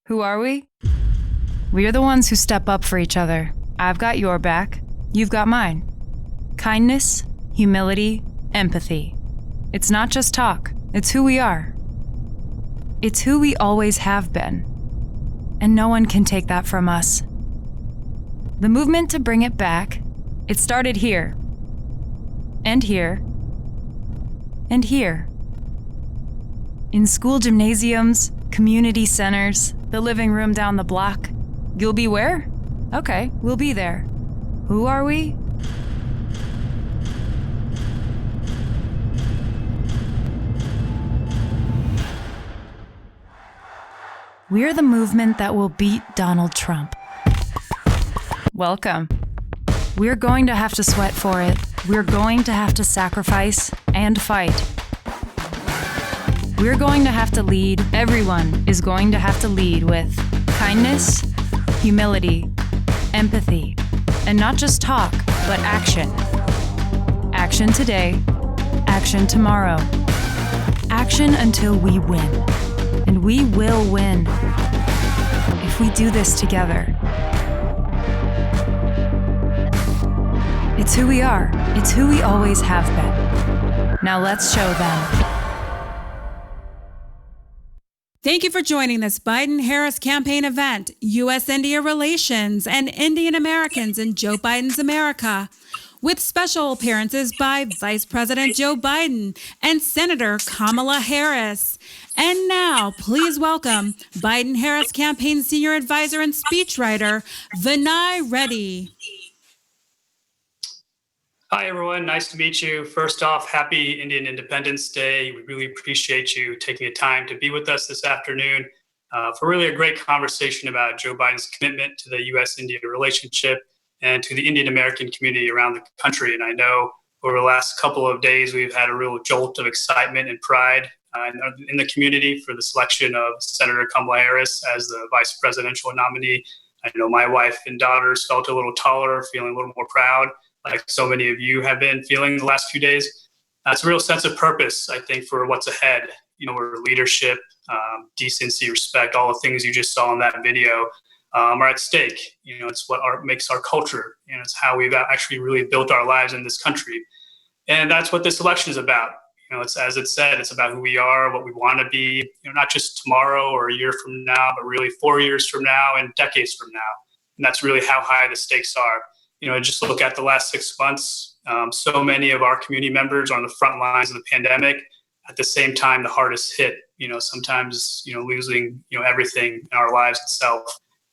Who are we? We're the ones who step up for each other. I've got your back. You've got mine. Kindness, humility, empathy. It's not just talk. It's who we are. It's who we always have been. And no one can take that from us. The movement to bring it back, it started here. And here. And here. In school gymnasiums, community centers, the living room down the block. You'll be where? Okay, we'll be there. Who are we? We're the movement that will beat Donald Trump. Welcome. We're going to have to sweat for it. We're going to have to sacrifice and fight. We're going to have to lead. Everyone is going to have to lead with kindness, humility, empathy, and not just talk, but action. Action today, action tomorrow. Action until we win. And we will win if we do this together. It's who we are. It's who we always have been. Now let's show them. Thank you for joining this Biden-Harris campaign event, U.S.-India Relations and Indian Americans in Joe Biden's America, with special appearances by Vice President Joe Biden and Senator Kamala Harris. And now, please welcome Biden-Harris campaign senior advisor and speechwriter, Vinay Reddy. Hi, everyone. Nice to meet you. First off, happy Indian Independence Day. We really appreciate you taking the time to be with us this afternoon for really a great conversation about Joe Biden's commitment to the U.S.-India relationship and to the Indian American community around the country. And I know over the last couple of days, we've had a real jolt of excitement and pride in the community for the selection of Senator Kamala Harris as the vice presidential nominee. I know my wife and daughters felt a little taller, feeling a little more proud, like so many of you have been feeling the last few days. It's a real sense of purpose, I think, for what's ahead. You know, where leadership, decency, respect, all the things you just saw in that video are at stake. You know, it's what makes our culture. You know, it's how we've actually really built our lives in this country. And that's what this election is about. You know, it's, as it said, it's about who we are, what we want to be, you know, not just tomorrow or a year from now, but really 4 years from now and decades from now. And that's really how high the stakes are. You know, just look at the last 6 months. So many of our community members are on the front lines of the pandemic. At the same time, the hardest hit, you know, sometimes, you know, losing, you know, everything in our lives itself.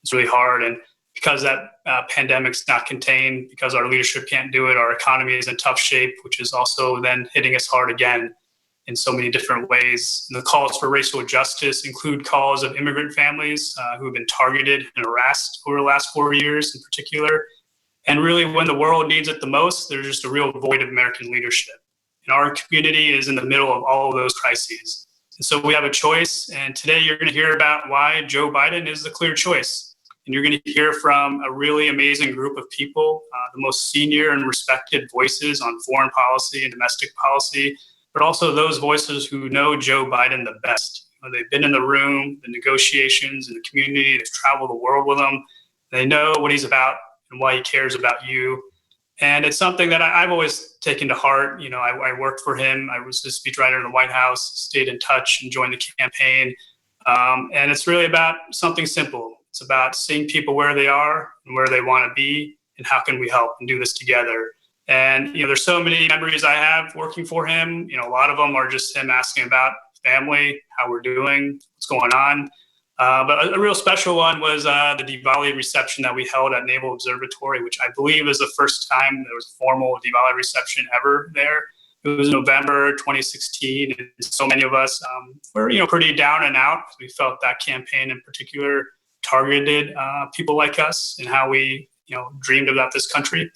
It's really hard. And because that pandemic's not contained, because our leadership can't do it, our economy is in tough shape, which is also then hitting us hard again in so many different ways. And the calls for racial justice include calls of immigrant families who have been targeted and harassed over the last 4 years in particular. And really, when the world needs it the most, there's just a real void of American leadership. And our community is in the middle of all of those crises. And so we have a choice. And today you're going to hear about why Joe Biden is the clear choice. And you're going to hear from a really amazing group of people, the most senior and respected voices on foreign policy and domestic policy, but also those voices who know Joe Biden the best. You know, they've been in the room, the negotiations, in the community. They've traveled the world with him. They know what he's about and why he cares about you. And it's something that I've always taken to heart. You know, I worked for him. I was a speechwriter in the White House, stayed in touch and joined the campaign. And it's really about something simple. It's about seeing people where they are and where they want to be and how can we help and do this together. And, you know, there's so many memories I have working for him. You know, a lot of them are just him asking about family, how we're doing, what's going on. But a real special one was the Diwali reception that we held at Naval Observatory, which I believe is the first time there was a formal Diwali reception ever there. It was November 2016, and so many of us were, you know, pretty down and out. We felt that campaign in particular targeted people like us and how we, you know, dreamed about this country.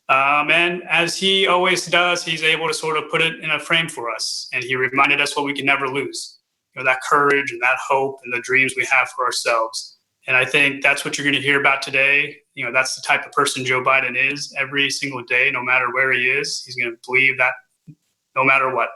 And as he always does, he's able to sort of put it in a frame for us. And he reminded us what we can never lose, you know, that courage and that hope and the dreams we have for ourselves. And I think that's what you're going to hear about today. You know, that's the type of person Joe Biden is every single day, no matter where he is. He's going to believe that no matter what.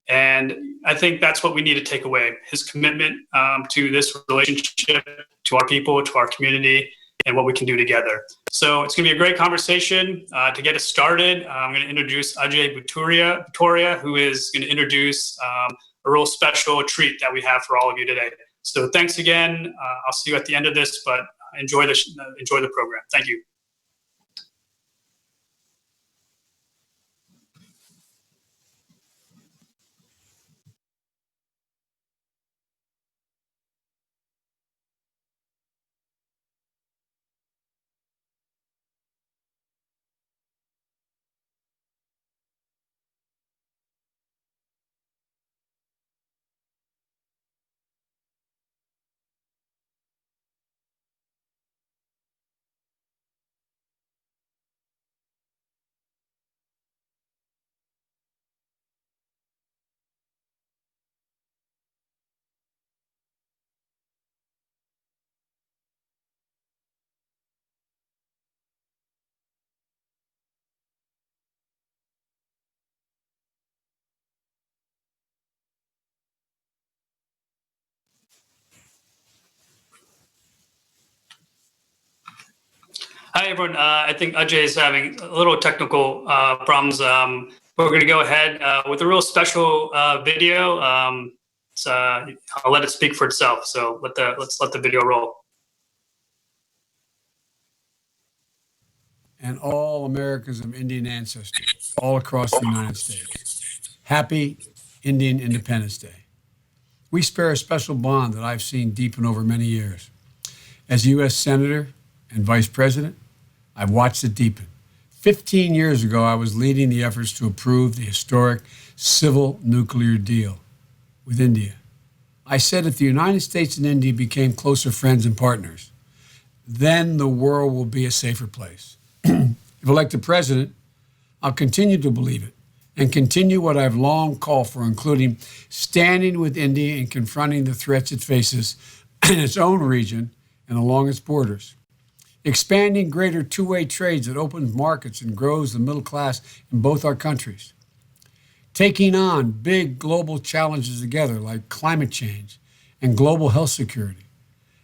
And I think that's what we need to take away, his commitment to this relationship, to our people, to our community, and what we can do together. So it's going to be a great conversation. To get us started, I'm going to introduce Ajay Bhutoria, who is going to introduce a real special treat that we have for all of you today. So thanks again. I'll see you at the end of this, but enjoy the program. Thank you. Hi, everyone. I think Ajay is having a little technical problems. We're going to go ahead with a real special video. I'll let it speak for itself. So let's let the video roll. And all Americans of Indian ancestry, all across the United States. Happy Indian Independence Day. We share a special bond that I've seen deepen over many years. As U.S. Senator and Vice President, I've watched it deepen. 15 years ago, I was leading the efforts to approve the historic civil nuclear deal with India. I said if the United States and India became closer friends and partners, then the world will be a safer place. If elected president, I'll continue to believe it and continue what I've long called for, including standing with India and confronting the threats it faces in its own region and along its borders. Expanding greater two-way trades that opens markets and grows the middle class in both our countries. Taking on big global challenges together like climate change and global health security.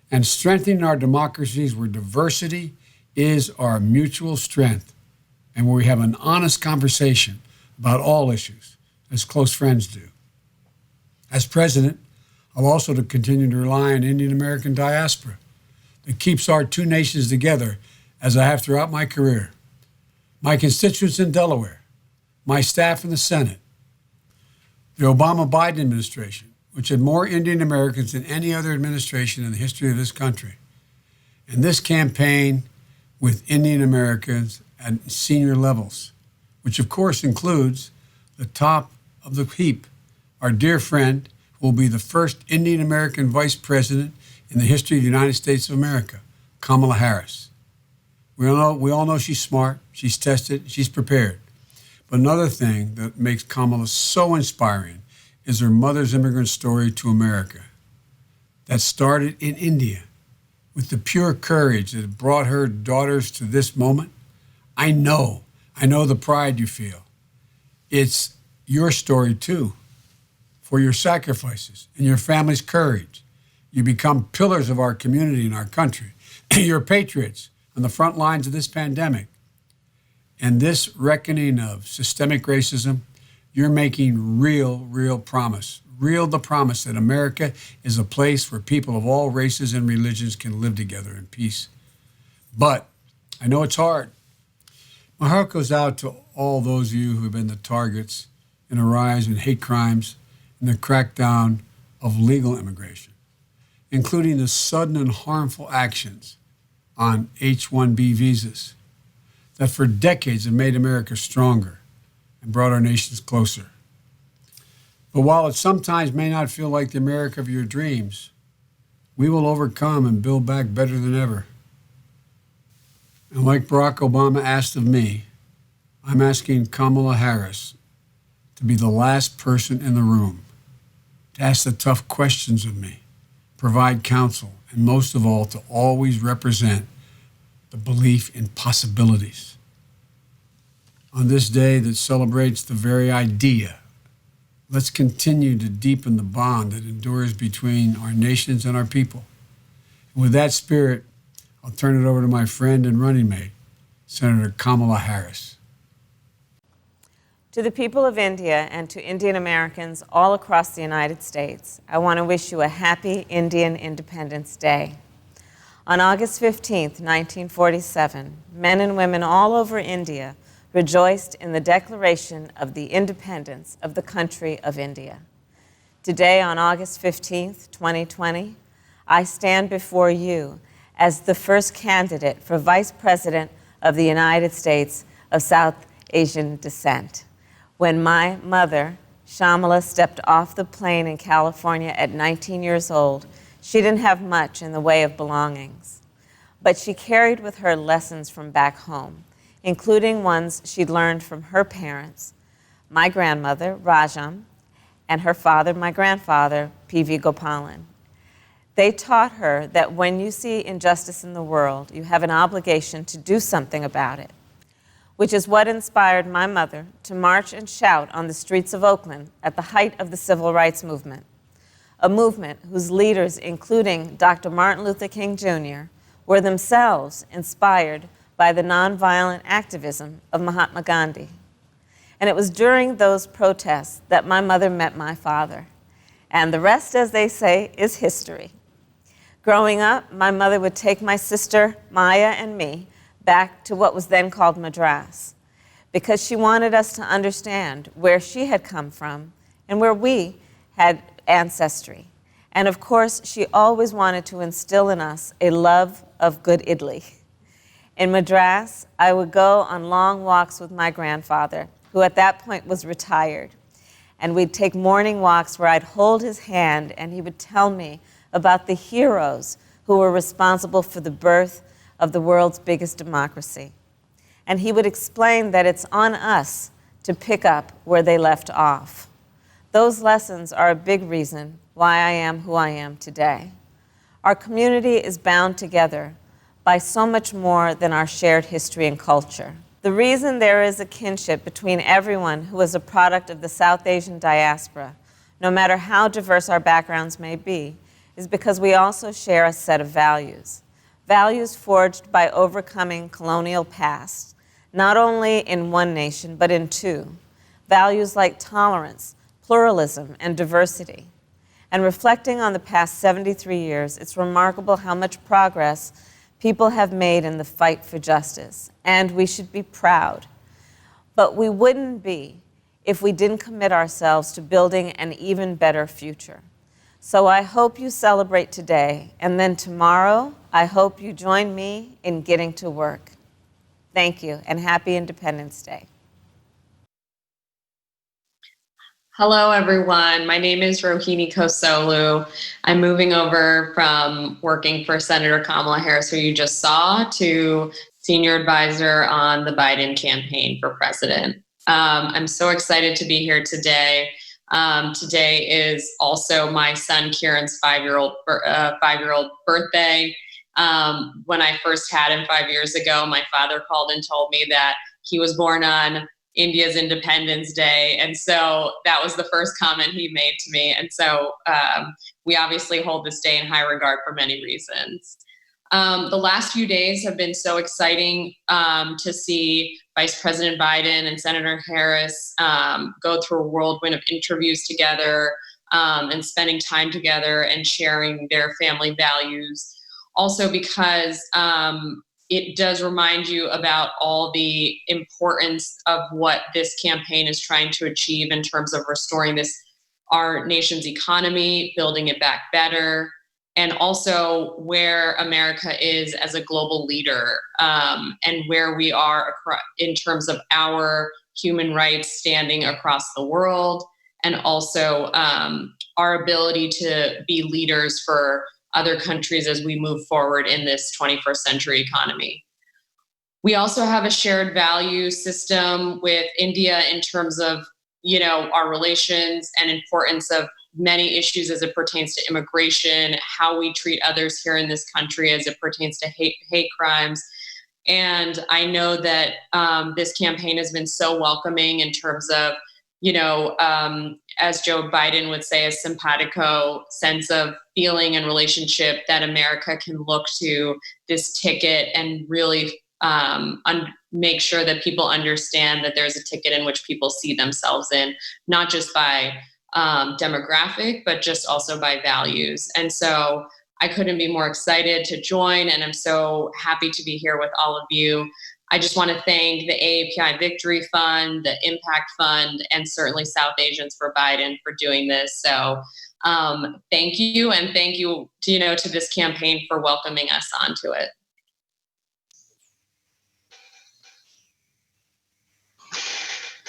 And strengthening our democracies where diversity is our mutual strength and where we have an honest conversation about all issues, as close friends do. As president, I'll also continue to rely on Indian American diaspora that keeps our two nations together, as I have throughout my career. My constituents in Delaware, my staff in the Senate, the Obama-Biden administration, which had more Indian Americans than any other administration in the history of this country, and this campaign with Indian Americans at senior levels, which of course includes the top of the heap, our dear friend, who will be the first Indian American vice president in the history of the United States of America, Kamala Harris. We all know she's smart, she's tested, she's prepared. But another thing that makes Kamala so inspiring is her mother's immigrant story to America that started in India with the pure courage that brought her daughters to this moment. I know the pride you feel. It's your story too, for your sacrifices and your family's courage. You become pillars of our community and our country. You're patriots on the front lines of this pandemic. And this reckoning of systemic racism, you're making real promise. The promise that America is a place where people of all races and religions can live together in peace. But I know it's hard. My heart goes out to all those of you who have been the targets in a rise in hate crimes and the crackdown of legal immigration, including the sudden and harmful actions on H-1B visas that for decades have made America stronger and brought our nations closer. But while it sometimes may not feel like the America of your dreams, we will overcome and build back better than ever. And like Barack Obama asked of me, I'm asking Kamala Harris to be the last person in the room to ask the tough questions of me, provide counsel, and most of all, to always represent the belief in possibilities. On this day that celebrates the very idea, Let's continue to deepen the bond that endures between our nations and our people. And with that spirit, I'll turn it over to my friend and running mate, Senator Kamala Harris. To the people of India and to Indian Americans all across the United States, I want to wish you a happy Indian Independence Day. On August 15th, 1947, men and women all over India rejoiced in the declaration of the independence of the country of India. Today, on August 15th, 2020, I stand before you as the first candidate for Vice President of the United States of South Asian descent. When my mother, Shamala, stepped off the plane in California at 19 years old, she didn't have much in the way of belongings. But she carried with her lessons from back home, including ones she'd learned from her parents, my grandmother, Rajam, and her father, my grandfather, P.V. Gopalan. They taught her that when you see injustice in the world, you have an obligation to do something about it, which is what inspired my mother to march and shout on the streets of Oakland at the height of the Civil Rights Movement, a movement whose leaders, including Dr. Martin Luther King Jr., were themselves inspired by the nonviolent activism of Mahatma Gandhi. And it was during those protests that my mother met my father. And the rest, as they say, is history. Growing up, my mother would take my sister, Maya, and me back to what was then called Madras, because she wanted us to understand where she had come from and where we had ancestry. And of course, she always wanted to instill in us a love of good idli. In Madras, I would go on long walks with my grandfather, who at that point was retired. And we'd take morning walks where I'd hold his hand and he would tell me about the heroes who were responsible for the birth of the world's biggest democracy. And he would explain that it's on us to pick up where they left off. Those lessons are a big reason why I am who I am today. Our community is bound together by so much more than our shared history and culture. The reason there is a kinship between everyone who is a product of the South Asian diaspora, no matter how diverse our backgrounds may be, is because we also share a set of values. Values forged by overcoming colonial past, not only in one nation, but in two. Values like tolerance, pluralism, and diversity. And reflecting on the past 73 years, it's remarkable how much progress people have made in the fight for justice, and we should be proud. But we wouldn't be if we didn't commit ourselves to building an even better future. So I hope you celebrate today, and then tomorrow, I hope you join me in getting to work. Thank you, and happy Independence Day. Hello, everyone. My name is Rohini Kosolu. I'm moving over from working for Senator Kamala Harris, who you just saw, to senior advisor on the Biden campaign for president. I'm so excited to be here today. Today is also my son Kieran's five-year-old birthday. When I first had him 5 years ago, my father called and told me that he was born on India's Independence Day. And so that was the first comment he made to me. And so we obviously hold this day in high regard for many reasons. The last few days have been so exciting to see Vice President Biden and Senator Harris go through a whirlwind of interviews together and spending time together and sharing their family values. Also because it does remind you about all the importance of what this campaign is trying to achieve in terms of restoring our nation's economy, building it back better, and also where America is as a global leader and where we are in terms of our human rights standing across the world, and also our ability to be leaders for other countries as we move forward in this 21st century economy. We also have a shared value system with India in terms of, our relations and importance of many issues as it pertains to immigration, how we treat others here in this country as it pertains to hate crimes. And I know that this campaign has been so welcoming in terms of as Joe Biden would say, a simpatico sense of feeling and relationship that America can look to this ticket and really make sure that people understand that there's a ticket in which people see themselves in, not just by demographic, but just also by values. And so I couldn't be more excited to join, and I'm so happy to be here with all of you. I just want to thank the AAPI Victory Fund, the Impact Fund, and certainly South Asians for Biden for doing this. So thank you, and thank you to this campaign for welcoming us onto it.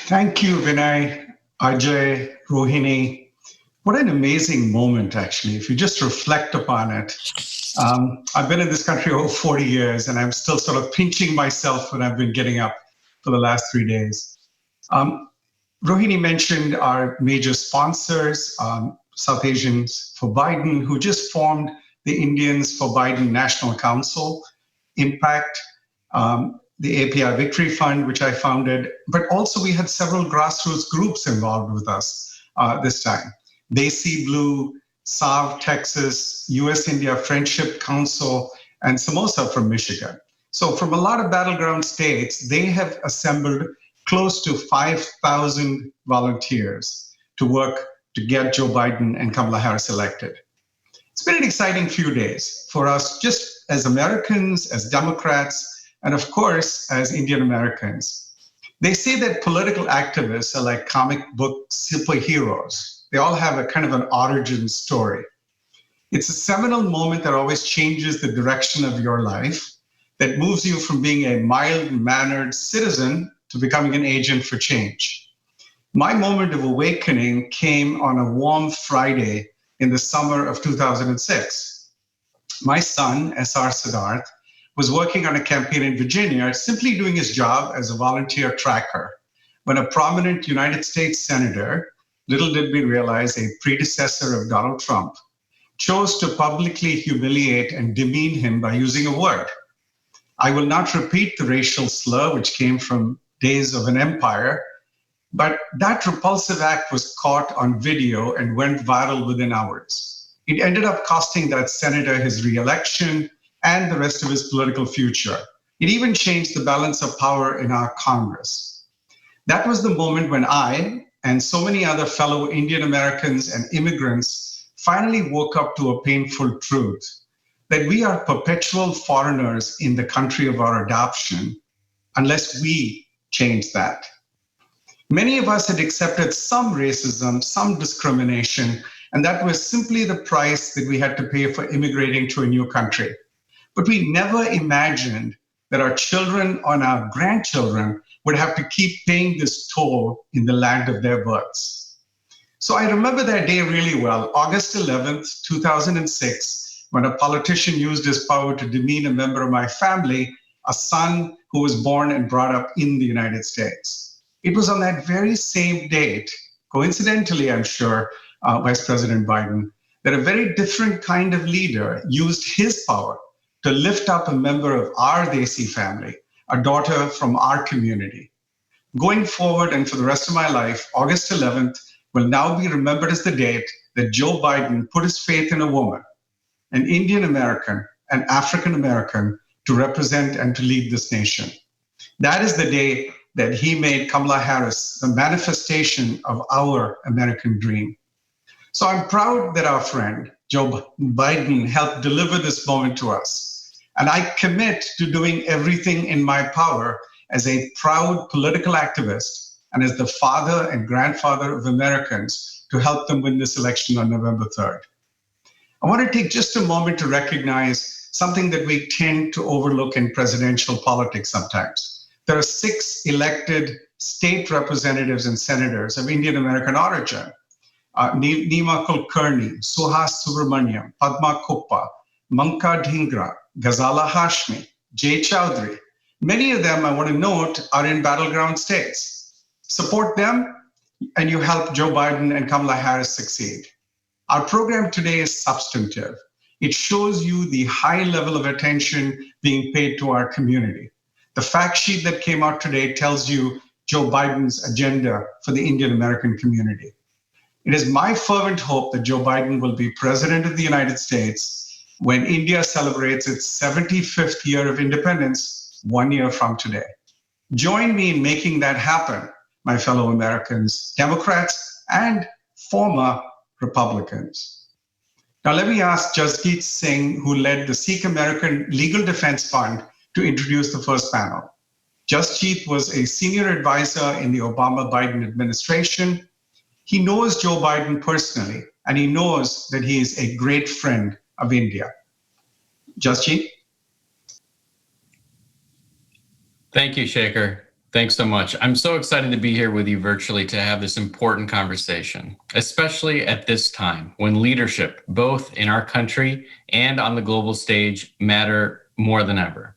Thank you, Vinay, Ajay, Rohini. What an amazing moment, actually, if you just reflect upon it. I've been in this country over 40 years, and I'm still sort of pinching myself when I've been getting up for the last 3 days. Rohini mentioned our major sponsors, South Asians for Biden, who just formed the Indians for Biden National Council, Impact, the API Victory Fund, which I founded, but also we had several grassroots groups involved with us this time. They See Blue, SAV Texas, US-India Friendship Council, and Samosa from Michigan. So from a lot of battleground states, they have assembled close to 5,000 volunteers to work to get Joe Biden and Kamala Harris elected. It's been an exciting few days for us, just as Americans, as Democrats, and of course, as Indian Americans. They say that political activists are like comic book superheroes. They all have a kind of an origin story. It's a seminal moment that always changes the direction of your life, that moves you from being a mild-mannered citizen to becoming an agent for change. My moment of awakening came on a warm Friday in the summer of 2006. My son, S.R. Siddharth, was working on a campaign in Virginia, simply doing his job as a volunteer tracker, when a prominent United States senator, little did we realize a predecessor of Donald Trump, chose to publicly humiliate and demean him by using a word. I will not repeat the racial slur, which came from days of an empire, but that repulsive act was caught on video and went viral within hours. It ended up costing that senator his re-election and the rest of his political future. It even changed the balance of power in our Congress. That was the moment when I and so many other fellow Indian Americans and immigrants finally woke up to a painful truth, that we are perpetual foreigners in the country of our adoption unless we change that. Many of us had accepted some racism, some discrimination, and that was simply the price that we had to pay for immigrating to a new country. But we never imagined that our children and our grandchildren would have to keep paying this toll in the land of their births. So I remember that day really well, August 11th, 2006, when a politician used his power to demean a member of my family, a son who was born and brought up in the United States. It was on that very same date, coincidentally, I'm sure, Vice President Biden, that a very different kind of leader used his power to lift up a member of our Desi family, a daughter from our community. Going forward and for the rest of my life, August 11th will now be remembered as the date that Joe Biden put his faith in a woman, an Indian American, an African American, to represent and to lead this nation. That is the day that he made Kamala Harris the manifestation of our American dream. So I'm proud that our friend, Joe Biden, helped deliver this moment to us. And I commit to doing everything in my power as a proud political activist and as the father and grandfather of Americans to help them win this election on November 3rd. I want to take just a moment to recognize something that we tend to overlook in presidential politics sometimes. There are 6 elected state representatives and senators of Indian American origin. Nima Kulkarni, Suhas Subramaniam, Padma Kuppa, Manka Dhingra, Ghazala Hashmi, Jay Chowdhury. Many of them, I want to note, are in battleground states. Support them, and you help Joe Biden and Kamala Harris succeed. Our program today is substantive. It shows you the high level of attention being paid to our community. The fact sheet that came out today tells you Joe Biden's agenda for the Indian American community. It is my fervent hope that Joe Biden will be President of the United States when India celebrates its 75th year of independence 1 year from today. Join me in making that happen, my fellow Americans, Democrats, and former Republicans. Now, let me ask Jasgeet Singh, who led the Sikh American Legal Defense Fund, to introduce the first panel. Jasgeet was a senior advisor in the Obama-Biden administration. He knows Joe Biden personally, and he knows that he is a great friend of India. Jasgeet? Thank you, Shekhar. Thanks so much. I'm so excited to be here with you virtually to have this important conversation, especially at this time when leadership, both in our country and on the global stage, matter more than ever.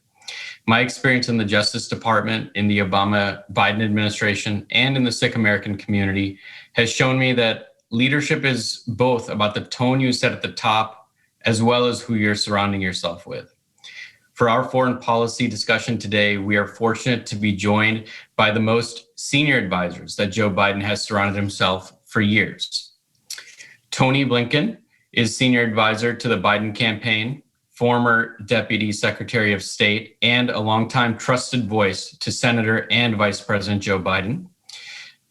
My experience in the Justice Department, in the Obama-Biden administration, and in the Sikh American community has shown me that leadership is both about the tone you set at the top, as well as who you're surrounding yourself with. For our foreign policy discussion today, we are fortunate to be joined by the most senior advisors that Joe Biden has surrounded himself for years. Tony Blinken is senior advisor to the Biden campaign, former Deputy Secretary of State, and a longtime trusted voice to Senator and Vice President Joe Biden.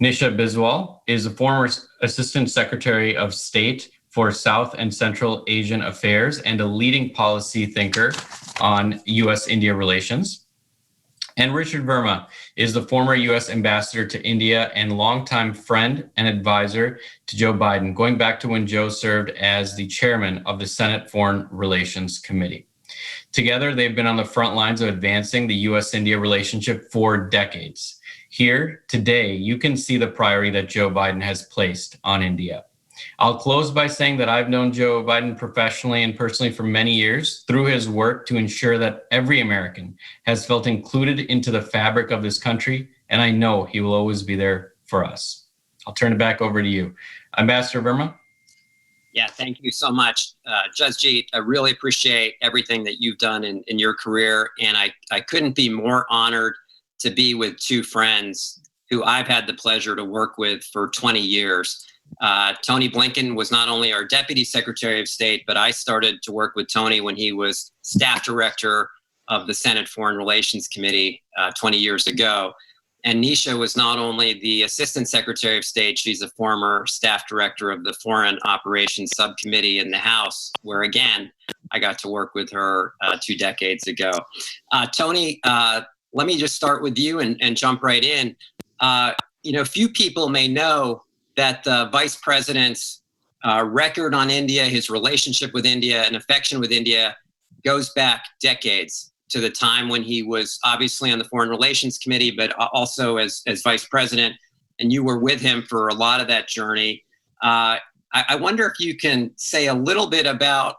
Nisha Biswal is a former Assistant Secretary of State for South and Central Asian Affairs and a leading policy thinker on U.S.-India relations. And Richard Verma is the former U.S. Ambassador to India and longtime friend and advisor to Joe Biden, going back to when Joe served as the chairman of the Senate Foreign Relations Committee. Together, they've been on the front lines of advancing the U.S.-India relationship for decades. Here, today, you can see the priority that Joe Biden has placed on India. I'll close by saying that I've known Joe Biden professionally and personally for many years through his work to ensure that every American has felt included into the fabric of this country, and I know he will always be there for us. I'll turn it back over to you. Ambassador Verma? Yeah, thank you so much. Jasgeet, I really appreciate everything that you've done in your career, and I couldn't be more honored to be with two friends who I've had the pleasure to work with for 20 years. Tony Blinken was not only our Deputy Secretary of State, but I started to work with Tony when he was Staff Director of the Senate Foreign Relations Committee 20 years ago. And Nisha was not only the Assistant Secretary of State, she's a former Staff Director of the Foreign Operations Subcommittee in the House, where again, I got to work with her 2 decades ago. Tony, let me just start with you and jump right in. Few people may know that the Vice President's record on India, his relationship with India and affection with India goes back decades to the time when he was obviously on the Foreign Relations Committee, but also as Vice President, and you were with him for a lot of that journey. I wonder if you can say a little bit about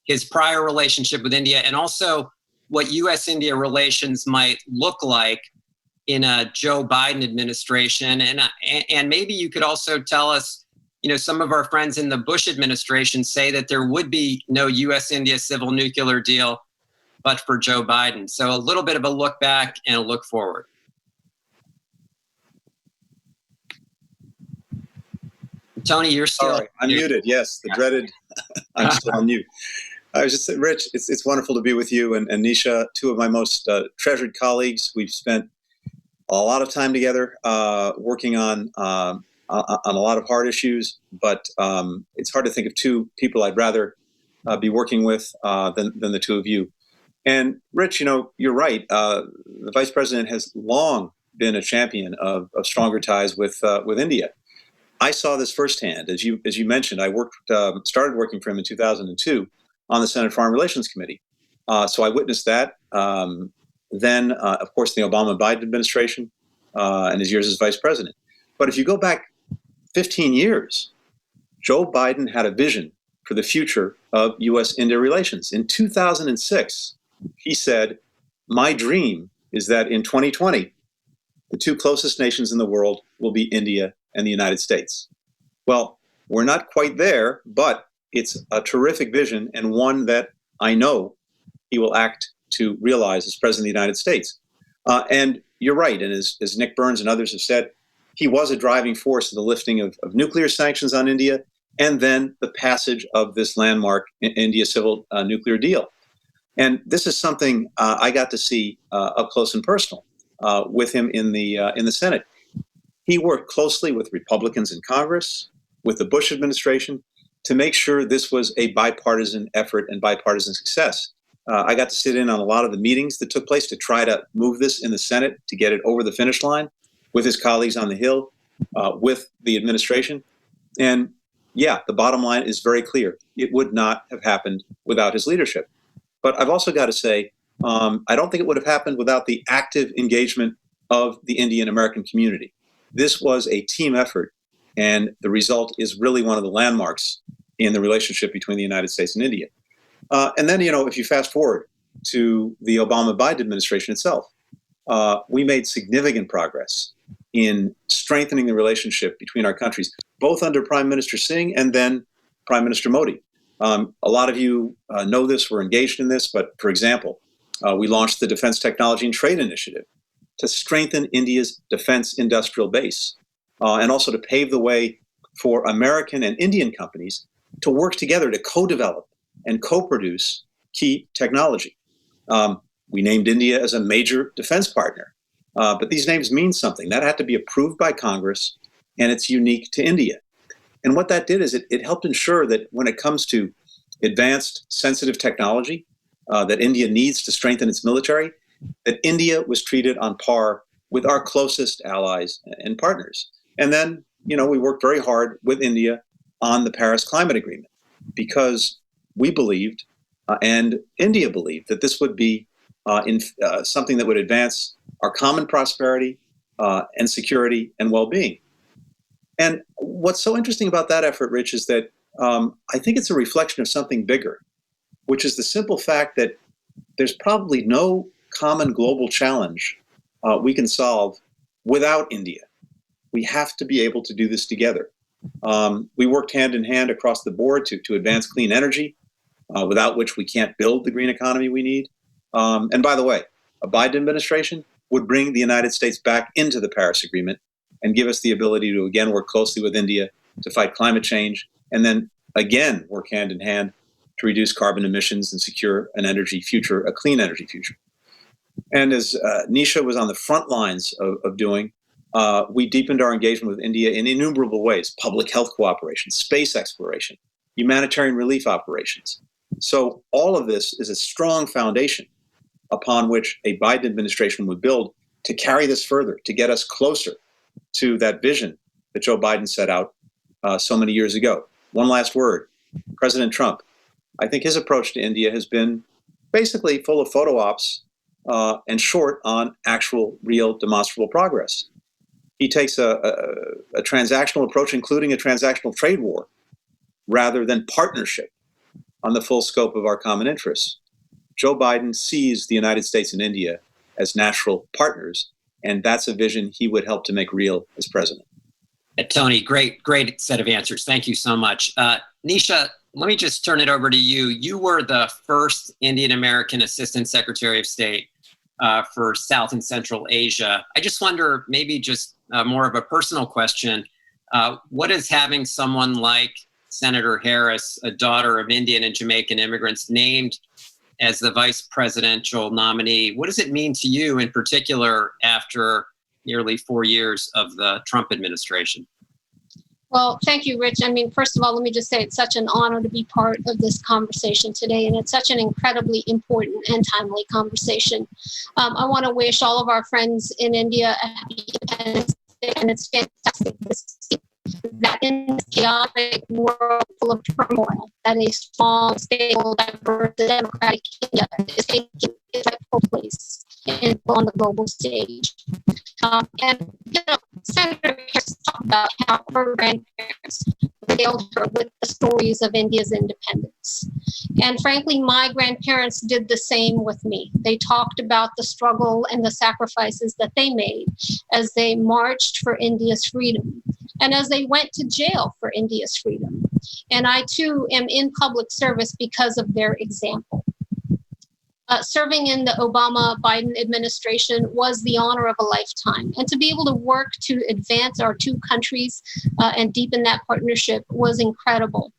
his prior relationship with India and also what U.S.-India relations might look like in a Joe Biden administration. And maybe you could also tell us, some of our friends in the Bush administration say that there would be no U.S.-India civil nuclear deal, but for Joe Biden. So a little bit of a look back and a look forward. Tony, you're still... Sorry, I'm muted. Yes, the dreaded, I'm still on mute. I was just saying, Rich, it's wonderful to be with you and Nisha, two of my most treasured colleagues. We've spent a lot of time together working on a lot of hard issues, but it's hard to think of two people I'd rather be working with than the two of you. And Rich, you're right. The Vice President has long been a champion of stronger ties with India. I saw this firsthand. As you mentioned, I started working for him in 2002 on the Senate Foreign Relations Committee. So I witnessed that. Then, of course, the Obama-Biden administration and his years as vice president. But if you go back 15 years, Joe Biden had a vision for the future of U.S.-India relations. In 2006, he said, "My dream is that in 2020, the two closest nations in the world will be India and the United States." Well, we're not quite there, but it's a terrific vision and one that I know he will act to realize as President of the United States. And, you're right. And as Nick Burns and others have said, he was a driving force in the lifting of nuclear sanctions on India and then the passage of this landmark India civil nuclear deal. And this is something I got to see up close and personal with him in the Senate. He worked closely with Republicans in Congress, with the Bush administration, to make sure this was a bipartisan effort and bipartisan success. I got to sit in on a lot of the meetings that took place to try to move this in the Senate to get it over the finish line with his colleagues on the Hill, with the administration. And yeah, the bottom line is very clear. It would not have happened without his leadership. But I've also got to say, I don't think it would have happened without the active engagement of the Indian American community. This was a team effort, and the result is really one of the landmarks in the relationship between the United States and India. And then, if you fast forward to the Obama-Biden administration itself, we made significant progress in strengthening the relationship between our countries, both under Prime Minister Singh and then Prime Minister Modi. A lot of you know this, we're engaged in this, but for example, we launched the Defense Technology and Trade Initiative to strengthen India's defense industrial base and also to pave the way for American and Indian companies to work together to co-develop and co-produce key technology. We named India as a major defense partner, but these names mean something. That had to be approved by Congress, and it's unique to India. And what that did is it helped ensure that when it comes to advanced sensitive technology that India needs to strengthen its military, that India was treated on par with our closest allies and partners. And then, we worked very hard with India on the Paris Climate Agreement because we believed and India believed that this would be something that would advance our common prosperity and security and well-being. And what's so interesting about that effort, Rich, is that I think it's a reflection of something bigger, which is the simple fact that there's probably no common global challenge we can solve without India. We have to be able to do this together. We worked hand in hand across the board to advance clean energy, without which we can't build the green economy we need. And by the way, a Biden administration would bring the United States back into the Paris Agreement and give us the ability to again work closely with India to fight climate change, and then again work hand in hand to reduce carbon emissions and secure an energy future, a clean energy future. And as Nisha was on the front lines of doing, we deepened our engagement with India in innumerable ways: public health cooperation, space exploration, humanitarian relief operations. So all of this is a strong foundation upon which a Biden administration would build to carry this further, to get us closer to that vision that Joe Biden set out so many years ago. One last word. President Trump, I think his approach to India has been basically full of photo ops and short on actual, real, demonstrable progress. He takes a transactional approach, including a transactional trade war, rather than partnership on the full scope of our common interests. Joe Biden sees the United States and India as natural partners, and that's a vision he would help to make real as president. Tony, great set of answers. Thank you so much. Nisha, let me just turn it over to you. You were the first Indian American Assistant Secretary of State for South and Central Asia. I just wonder, maybe just more of a personal question, what is having someone like Senator Harris, a daughter of Indian and Jamaican immigrants, named as the vice presidential nominee? What does it mean to you in particular after nearly 4 years of the Trump administration? Well, thank you, Rich. I mean, first of all, let me just say it's such an honor to be part of this conversation today, and it's such an incredibly important and timely conversation. I want to wish all of our friends in India a happy Independence Day, and it's fantastic to see that in this chaotic world full of turmoil, that a strong, stable, diverse, democratic India is taking its rightful place on the global stage. And, Senator Harris talked about how her grandparents regaled her with the stories of India's independence. And frankly, my grandparents did the same with me. They talked about the struggle and the sacrifices that they made as they marched for India's freedom and as they went to jail for India's freedom. And I, too, am in public service because of their example. serving in the Obama-Biden administration was the honor of a lifetime. And to be able to work to advance our two countries and deepen that partnership was incredible.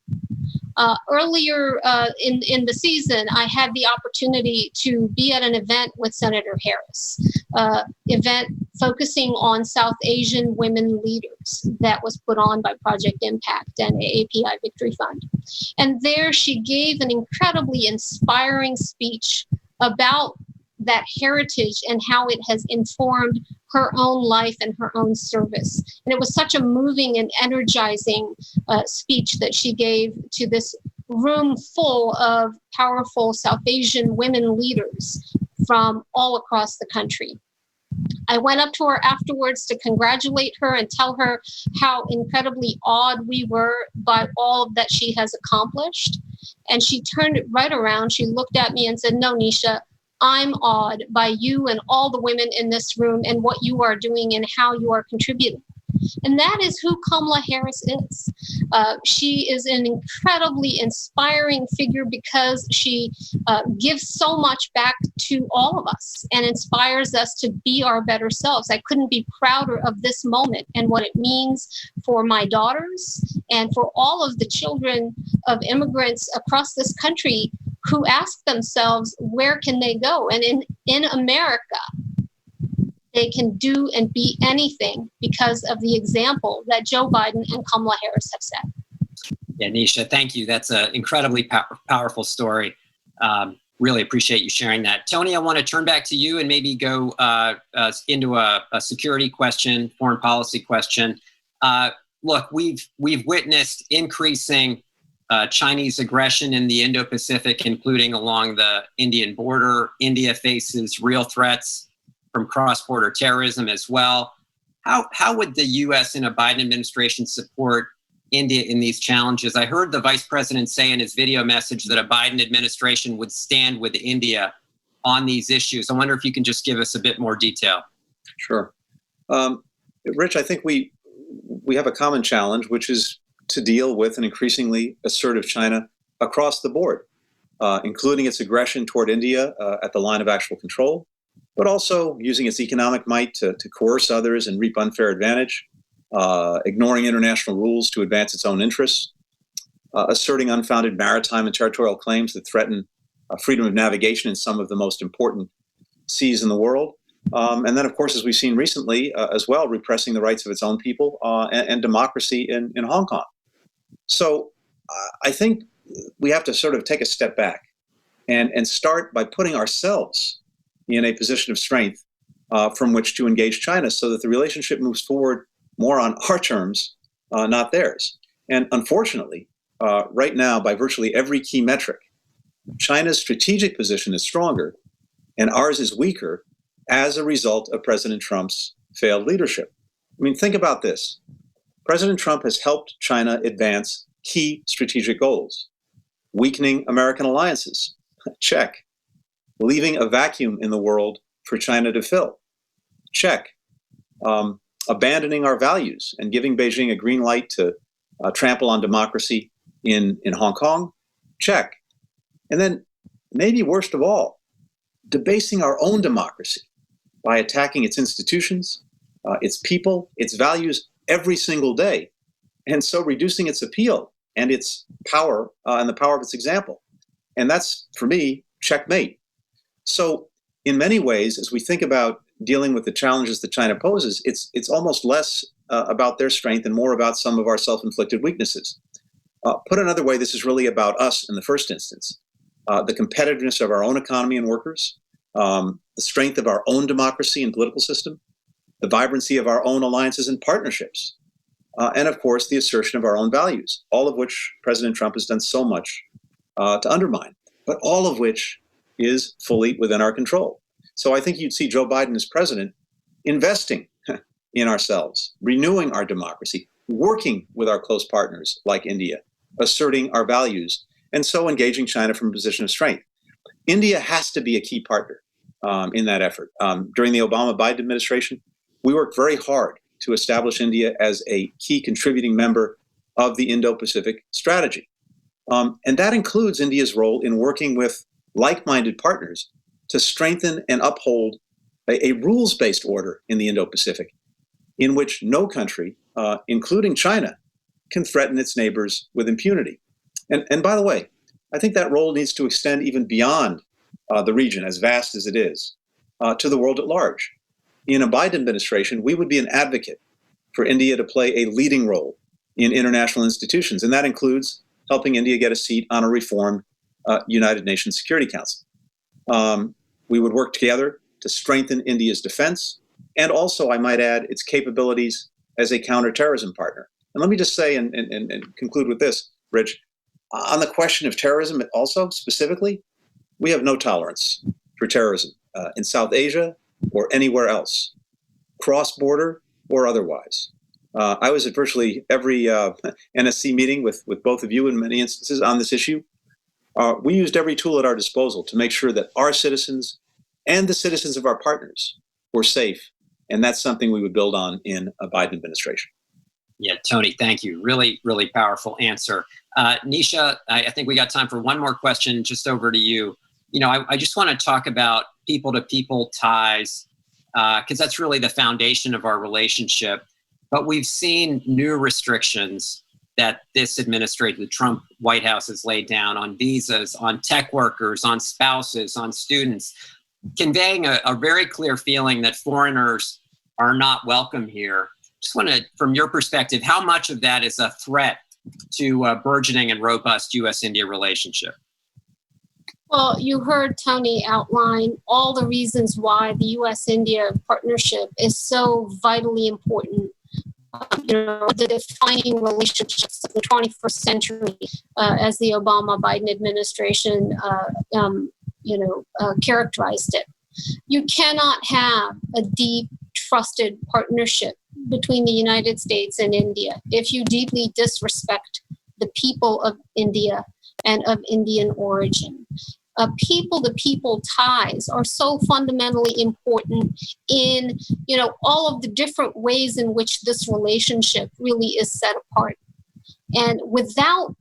Earlier in the season, I had the opportunity to be at an event with Senator Harris, event focusing on South Asian women leaders that was put on by Project Impact and AAPI Victory Fund. And there she gave an incredibly inspiring speech about that heritage and how it has informed her own life and her own service. And it was such a moving and energizing speech that she gave to this room full of powerful South Asian women leaders from all across the country. I went up to her afterwards to congratulate her and tell her how incredibly awed we were by all that she has accomplished. And she turned it right around. She looked at me and said, "No, Nisha, I'm awed by you and all the women in this room and what you are doing and how you are contributing." And that is who Kamala Harris is. She is an incredibly inspiring figure because she gives so much back to all of us and inspires us to be our better selves. I couldn't be prouder of this moment and what it means for my daughters and for all of the children of immigrants across this country who ask themselves, where can they go? And in America, they can do and be anything because of the example that Joe Biden and Kamala Harris have set. Yeah, Nisha, thank you. That's an incredibly powerful story. Really appreciate you sharing that. Tony, I want to turn back to you and maybe go into a security question, foreign policy question. Look, we've witnessed increasing Chinese aggression in the Indo-Pacific, including along the Indian border. India faces real threats from cross-border terrorism as well. How would the U.S. in a Biden administration support India in these challenges? I heard the vice president say in his video message that a Biden administration would stand with India on these issues. I wonder if you can just give us a bit more detail. Sure. Rich, I think we have a common challenge, which is to deal with an increasingly assertive China across the board, including its aggression toward India at the line of actual control, but also using its economic might to coerce others and reap unfair advantage, ignoring international rules to advance its own interests, asserting unfounded maritime and territorial claims that threaten freedom of navigation in some of the most important seas in the world. And then, of course, as we've seen recently as well, repressing the rights of its own people and democracy in Hong Kong. So I think we have to sort of take a step back and start by putting ourselves in a position of strength from which to engage China so that the relationship moves forward more on our terms, not theirs. And unfortunately, right now, by virtually every key metric, China's strategic position is stronger and ours is weaker as a result of President Trump's failed leadership. I mean, think about this. President Trump has helped China advance key strategic goals. Weakening American alliances, check. Leaving a vacuum in the world for China to fill, check. Abandoning our values and giving Beijing a green light to trample on democracy in Hong Kong, check. And then, maybe worst of all, debasing our own democracy by attacking its institutions, its people, its values every single day, and so reducing its appeal and its power and the power of its example. And that's, for me, checkmate. So in many ways, as we think about dealing with the challenges that China poses, it's almost less about their strength and more about some of our self-inflicted weaknesses. Put another way, this is really about us in the first instance. The competitiveness of our own economy and workers, the strength of our own democracy and political system, the vibrancy of our own alliances and partnerships, and of course, the assertion of our own values, all of which President Trump has done so much to undermine, but all of which is fully within our control. So I think you'd see Joe Biden as president investing in ourselves, renewing our democracy, working with our close partners like India, asserting our values, and so engaging China from a position of strength. India has to be a key partner in that effort. During the Obama-Biden administration, we worked very hard to establish India as a key contributing member of the Indo-Pacific strategy. And that includes India's role in working with like-minded partners to strengthen and uphold a rules-based order in the Indo-Pacific, in which no country, including China, can threaten its neighbors with impunity. And by the way, I think that role needs to extend even beyond the region, as vast as it is, to the world at large. In a Biden administration, we would be an advocate for India to play a leading role in international institutions, and that includes helping India get a seat on a reformed United Nations Security Council. We would work together to strengthen India's defense, and also, I might add, its capabilities as a counterterrorism partner. And let me just say and conclude with this, Rich, on the question of terrorism also, specifically, we have no tolerance for terrorism in South Asia or anywhere else, cross-border or otherwise. I was at virtually every NSC meeting with both of you in many instances on this issue. We used every tool at our disposal to make sure that our citizens and the citizens of our partners were safe. And that's something we would build on in a Biden administration. Yeah, Tony, thank you. Really, really powerful answer. Nisha, I think we got time for one more question. Just over to you. You know, I just want to talk about people-to-people ties, because that's really the foundation of our relationship. But we've seen new restrictions that this administration, the Trump White House, has laid down on visas, on tech workers, on spouses, on students, conveying a very clear feeling that foreigners are not welcome here. Just want to, from your perspective, how much of that is a threat to a burgeoning and robust U.S.-India relationship? Well, you heard Tony outline all the reasons why the U.S.-India partnership is so vitally important. The defining relationships of the 21st century, as the Obama-Biden administration, characterized it. You cannot have a deep, trusted partnership between the United States and India if you deeply disrespect the people of India and of Indian origin. People-to-people ties are so fundamentally important in, all of the different ways in which this relationship really is set apart. And without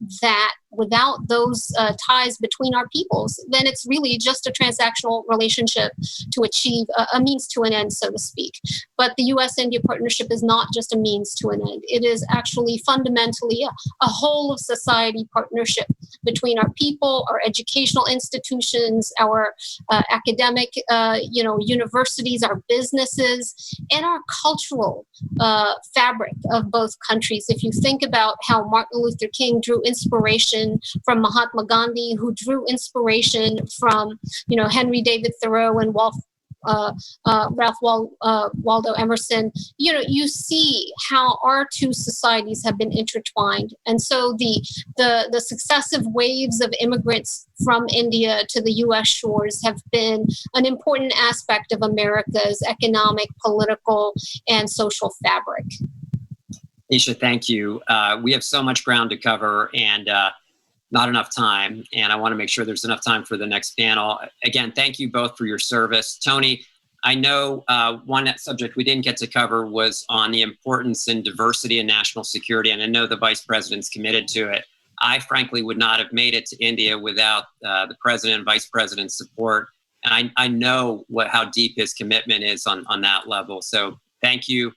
those ties between our peoples, then it's really just a transactional relationship to achieve a means to an end, so to speak. But the U.S.-India partnership is not just a means to an end. It is actually fundamentally a whole of society partnership between our people, our educational institutions, our academic, universities, our businesses, and our cultural fabric of both countries. If you think about how Martin Luther King drew inspiration from Mahatma Gandhi, who drew inspiration from, Henry David Thoreau and Ralph Waldo Emerson, you see how our two societies have been intertwined. And so the successive waves of immigrants from India to the U.S. shores have been an important aspect of America's economic, political, and social fabric. Nisha, thank you. We have so much ground to cover and not enough time. And I want to make sure there's enough time for the next panel. Again, thank you both for your service. Tony, I know one subject we didn't get to cover was on the importance in diversity and national security. And I know the Vice President's committed to it. I frankly would not have made it to India without the President and Vice President's support. And I know how deep his commitment is on that level. So thank you.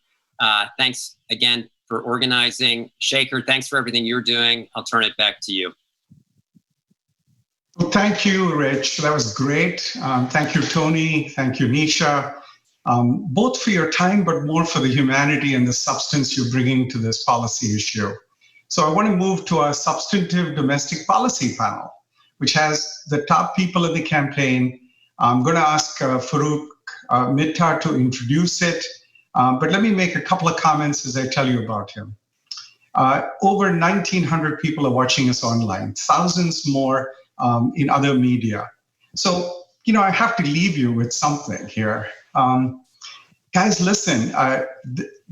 Thanks again for organizing. Shaker, thanks for everything you're doing. I'll turn it back to you. Well, thank you, Rich. That was great. Thank you, Tony. Thank you, Nisha, both for your time, but more for the humanity and the substance you're bringing to this policy issue. So I want to move to our substantive domestic policy panel, which has the top people in the campaign. I'm going to ask Farouk Mittar to introduce it, but let me make a couple of comments as I tell you about him. Over 1,900 people are watching us online, thousands more in other media. So, I have to leave you with something here. Guys, listen,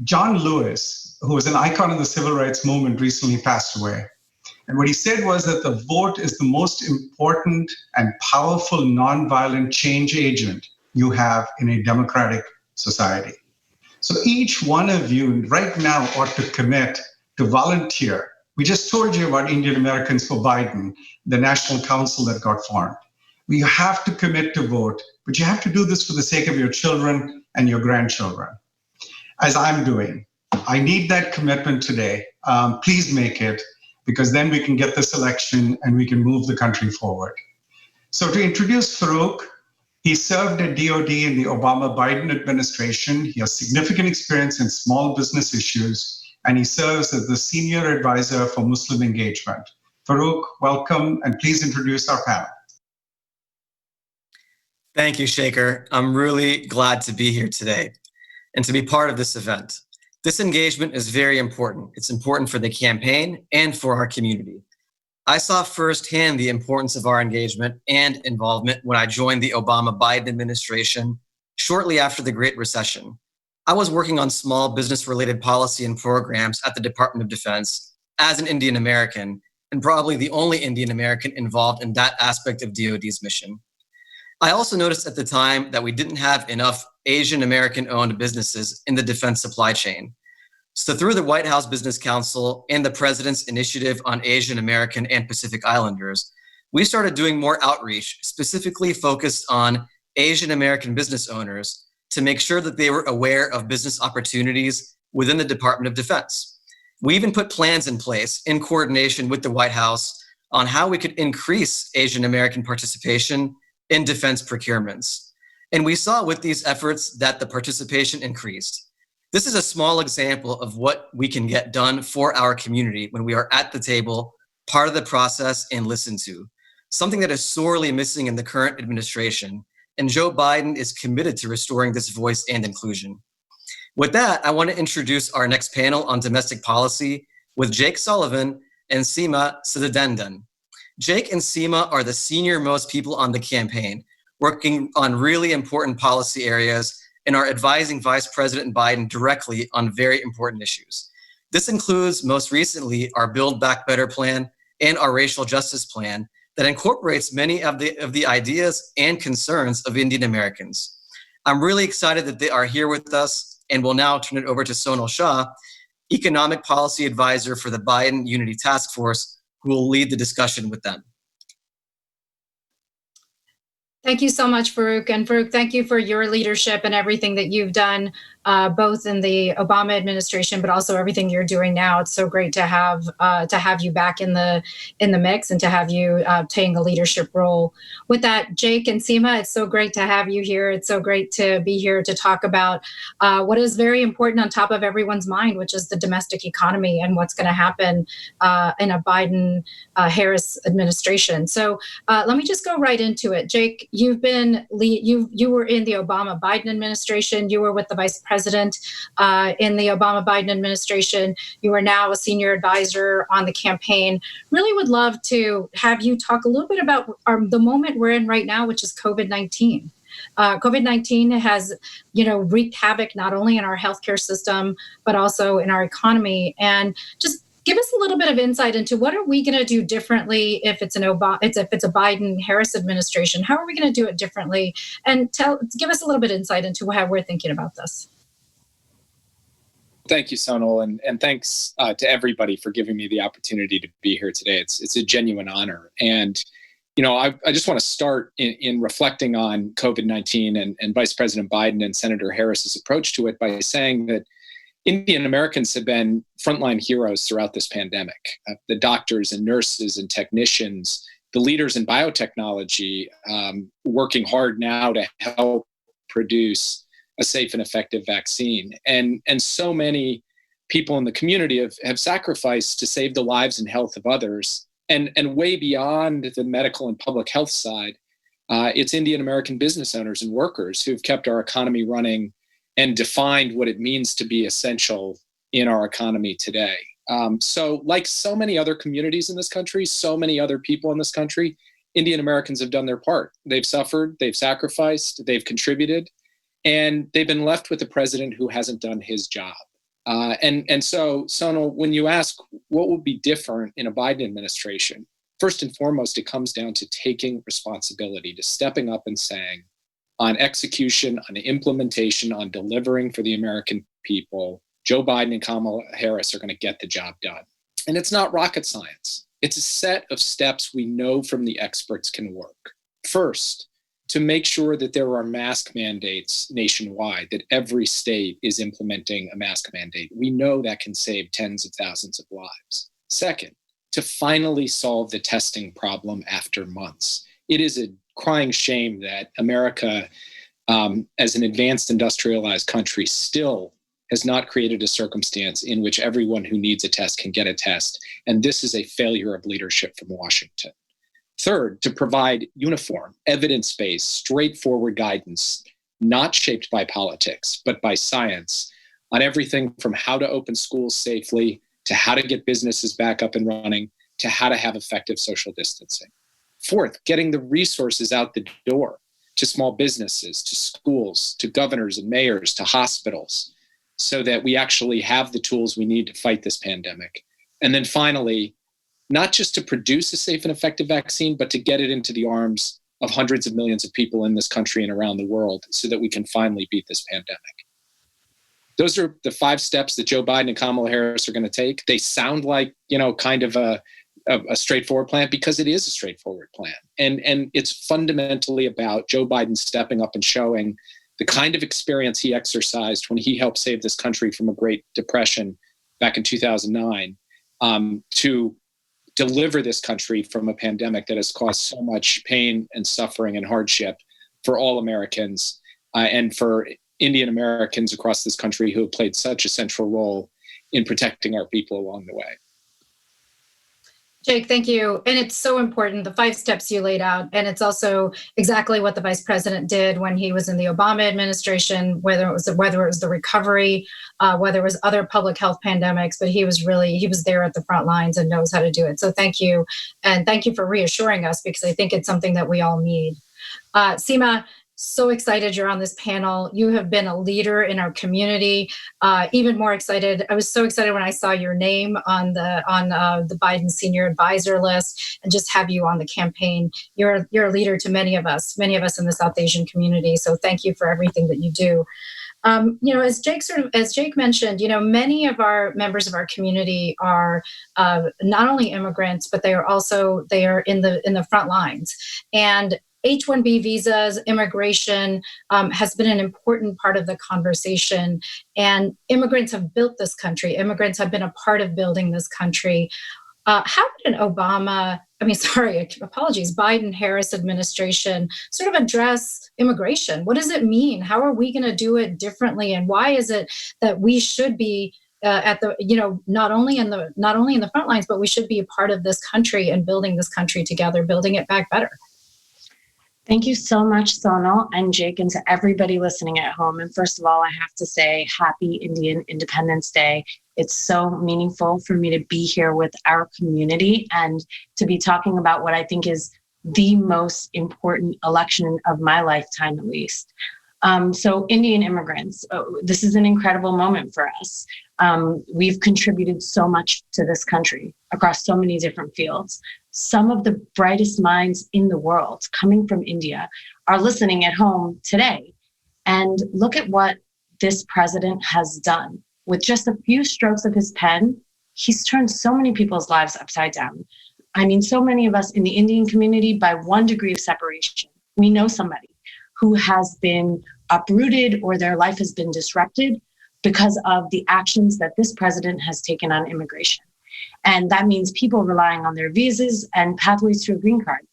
John Lewis, who was an icon of the civil rights movement, recently passed away. And what he said was that the vote is the most important and powerful nonviolent change agent you have in a democratic society. So each one of you right now ought to commit to volunteer. We just told you about Indian Americans for Biden, the national council that got formed. We have to commit to vote, but you have to do this for the sake of your children and your grandchildren, as I'm doing. I need that commitment today. Please make it, because then we can get this election and we can move the country forward. So to introduce Farouk, he served at DoD in the Obama-Biden administration. He has significant experience in small business issues, and he serves as the senior advisor for Muslim engagement. Farouk, welcome, and please introduce our panel. Thank you, Shaker. I'm really glad to be here today and to be part of this event. This engagement is very important. It's important for the campaign and for our community. I saw firsthand the importance of our engagement and involvement when I joined the Obama-Biden administration shortly after the Great Recession. I was working on small business-related policy and programs at the Department of Defense as an Indian American, and probably the only Indian American involved in that aspect of DoD's mission. I also noticed at the time that we didn't have enough Asian American-owned businesses in the defense supply chain. So through the White House Business Council and the President's Initiative on Asian American and Pacific Islanders, we started doing more outreach specifically focused on Asian American business owners to make sure that they were aware of business opportunities within the Department of Defense. We even put plans in place in coordination with the White House on how we could increase Asian American participation in defense procurements. And we saw with these efforts that the participation increased. This is a small example of what we can get done for our community when we are at the table, part of the process, and listened to, something that is sorely missing in the current administration. And Joe Biden is committed to restoring this voice and inclusion. With that, I want to introduce our next panel on domestic policy with Jake Sullivan and Seema Siddhandan. Jake and Seema are the senior-most people on the campaign, working on really important policy areas and are advising Vice President Biden directly on very important issues. This includes, most recently, our Build Back Better plan and our racial justice plan that incorporates many of the ideas and concerns of Indian Americans. I'm really excited that they are here with us, and will now turn it over to Sonal Shah, Economic Policy Advisor for the Biden Unity Task Force, who will lead the discussion with them. Thank you so much, Farouk. And Farouk, thank you for your leadership and everything that you've done, both in the Obama administration, but also everything you're doing now. It's so great to have you back in the mix and to have you taking a leadership role. With that, Jake and Seema, it's so great to have you here. It's so great to be here to talk about what is very important on top of everyone's mind, which is the domestic economy and what's going to happen in a Biden-Harris administration. So let me just go right into it. Jake, you were in the Obama-Biden administration. You were with the vice president in the Obama-Biden administration. You are now a senior advisor on the campaign. Really would love to have you talk a little bit about the moment we're in right now, which is COVID-19. COVID-19 has, wreaked havoc not only in our healthcare system, but also in our economy. And just give us a little bit of insight into what are we going to do differently if it's a Biden-Harris administration? How are we going to do it differently? And give us a little bit of insight into how we're thinking about this. Thank you, Sonal, and thanks to everybody for giving me the opportunity to be here today. It's a genuine honor. And I just want to start in reflecting on COVID-19 and Vice President Biden and Senator Harris's approach to it by saying that Indian Americans have been frontline heroes throughout this pandemic. The doctors and nurses and technicians, the leaders in biotechnology, working hard now to help produce a safe and effective vaccine. And so many people in the community have sacrificed to save the lives and health of others. And way beyond the medical and public health side, it's Indian American business owners and workers who've kept our economy running and defined what it means to be essential in our economy today. So like so many other communities in this country, so many other people in this country, Indian Americans have done their part. They've suffered, they've sacrificed, they've contributed, and they've been left with a president who hasn't done his job. And so, Sonal, when you ask what would be different in a Biden administration, first and foremost, it comes down to taking responsibility, to stepping up and saying, on execution, on implementation, on delivering for the American people, Joe Biden and Kamala Harris are going to get the job done. And it's not rocket science. It's a set of steps we know from the experts can work. First, to make sure that there are mask mandates nationwide, that every state is implementing a mask mandate. We know that can save tens of thousands of lives. Second, to finally solve the testing problem after months. It is a crying shame that America, as an advanced industrialized country, still has not created a circumstance in which everyone who needs a test can get a test. And this is a failure of leadership from Washington. Third, to provide uniform, evidence-based, straightforward guidance, not shaped by politics, but by science, on everything from how to open schools safely, to how to get businesses back up and running, to how to have effective social distancing. Fourth, getting the resources out the door to small businesses, to schools, to governors and mayors, to hospitals, so that we actually have the tools we need to fight this pandemic. And then finally, not just to produce a safe and effective vaccine, but to get it into the arms of hundreds of millions of people in this country and around the world so that we can finally beat this pandemic. Those are the 5 steps that Joe Biden and Kamala Harris are going to take. They sound like, kind of a straightforward plan, because it is a straightforward plan. And it's fundamentally about Joe Biden stepping up and showing the kind of experience he exercised when he helped save this country from a Great Depression back in 2009, to deliver this country from a pandemic that has caused so much pain and suffering and hardship for all Americans, and for Indian Americans across this country who have played such a central role in protecting our people along the way. Jake, thank you. And it's so important, the 5 steps you laid out. And it's also exactly what the vice president did when he was in the Obama administration, whether it was the recovery, whether it was other public health pandemics, but he was there at the front lines and knows how to do it. So thank you. And thank you for reassuring us, because I think it's something that we all need. Seema, so excited you're on this panel. You have been a leader in our community. Even more excited. I was so excited when I saw your name on the Biden Senior Advisor list, and just have you on the campaign. You're a leader to many of us in the South Asian community. So thank you for everything that you do. As Jake mentioned, many of our members of our community are not only immigrants, but they are in the front lines. And H-1B visas, immigration has been an important part of the conversation. And immigrants have built this country. Immigrants have been a part of building this country. How did Biden-Harris administration sort of address immigration? What does it mean? How are we going to do it differently? And why is it that we should be not only in the front lines, but we should be a part of this country and building this country together, building it back better? Thank you so much, Sonal and Jake, and to everybody listening at home. And first of all, I have to say happy Indian Independence Day. It's so meaningful for me to be here with our community and to be talking about what I think is the most important election of my lifetime, at least. So Indian immigrants, this is an incredible moment for us. We've contributed so much to this country across so many different fields. Some of the brightest minds in the world coming from India are listening at home today. And look at what this president has done. With just a few strokes of his pen, he's turned so many people's lives upside down. I mean, so many of us in the Indian community, by 1 degree of separation, we know somebody who has been uprooted or their life has been disrupted because of the actions that this president has taken on immigration. And that means people relying on their visas and pathways to a green card.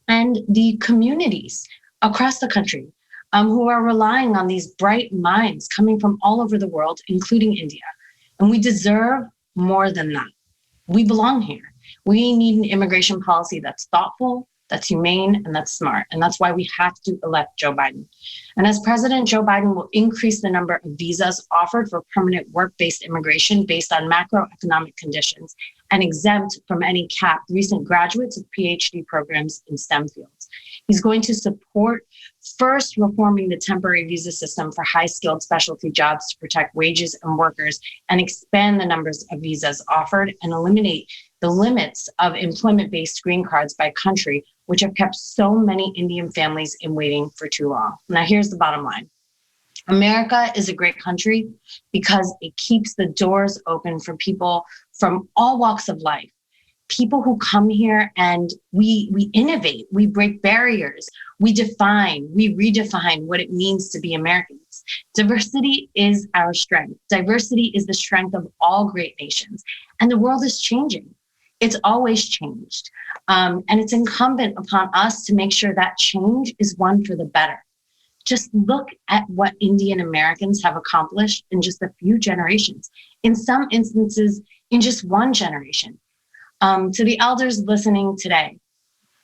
And the communities across the country who are relying on these bright minds coming from all over the world, including India. And we deserve more than that. We belong here. We need an immigration policy that's thoughtful, that's humane, and that's smart. And that's why we have to elect Joe Biden. And as president, Joe Biden will increase the number of visas offered for permanent work-based immigration based on macroeconomic conditions and exempt from any cap recent graduates of PhD programs in STEM fields. He's going to support first reforming the temporary visa system for high-skilled specialty jobs to protect wages and workers and expand the numbers of visas offered and eliminate the limits of employment-based green cards by country, which have kept so many Indian families in waiting for too long. Now, here's the bottom line. America is a great country because it keeps the doors open for people from all walks of life people who come here and we innovate, we break barriers, we redefine what it means to be Americans. Diversity is our strength. Diversity is the strength of all great nations. And the world is changing. It's always changed. And it's incumbent upon us to make sure that change is one for the better. Just look at what Indian Americans have accomplished in just a few generations. In some instances, in just one generation. To the elders listening today,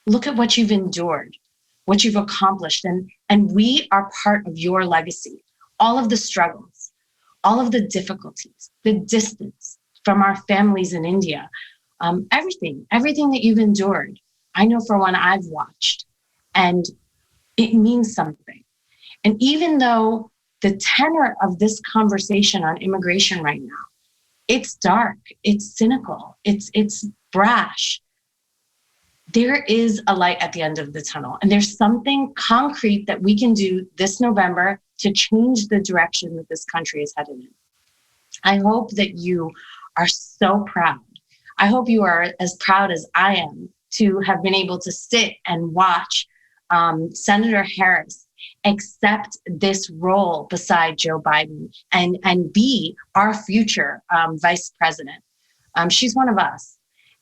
look at what you've endured, what you've accomplished, and we are part of your legacy. All of the struggles, all of the difficulties, the distance from our families in India, everything that you've endured, I know for one I've watched, and it means something. And even though the tenor of this conversation on immigration right now, it's dark, it's cynical, it's brash, there is a light at the end of the tunnel. And there's something concrete that we can do this November to change the direction that this country is headed in. I hope that you are so proud. I hope you are as proud as I am to have been able to sit and watch Senator Harris accept this role beside Joe Biden and be our future vice president. She's one of us.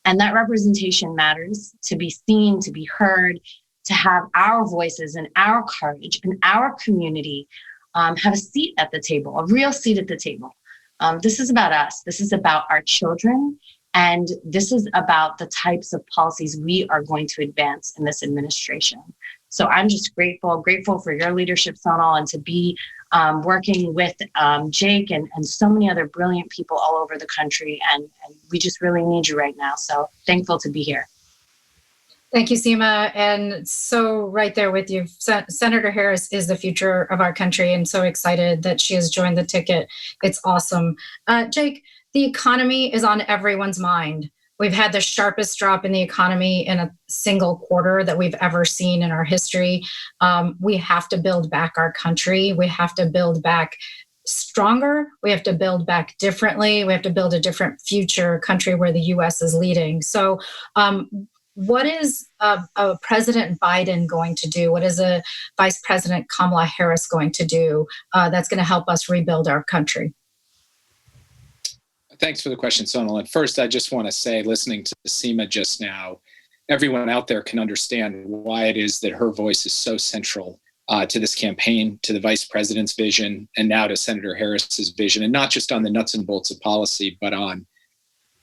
And that representation matters, to be seen, to be heard, to have our voices and our courage and our community have a seat at the table, a real seat at the table. This is about us. This is about our children. And this is about the types of policies we are going to advance in this administration. So I'm just grateful for your leadership, Sonal, and to be working with Jake and so many other brilliant people all over the country. And we just really need you right now. So thankful to be here. Thank you, Seema. And so right there with you, Senator Harris is the future of our country, and so excited that she has joined the ticket. It's awesome. Jake, the economy is on everyone's mind. We've had the sharpest drop in the economy in a single quarter that we've ever seen in our history. We have to build back our country. We have to build back stronger. We have to build back differently. We have to build a different future country where the U.S. is leading. So what is President Biden going to do? What is a Vice President Kamala Harris going to do that's going to help us rebuild our country? Thanks for the question, Sonal. And first, I just want to say, listening to Seema just now, everyone out there can understand why it is that her voice is so central to this campaign, to the vice president's vision, and now to Senator Harris's vision, and not just on the nuts and bolts of policy, but on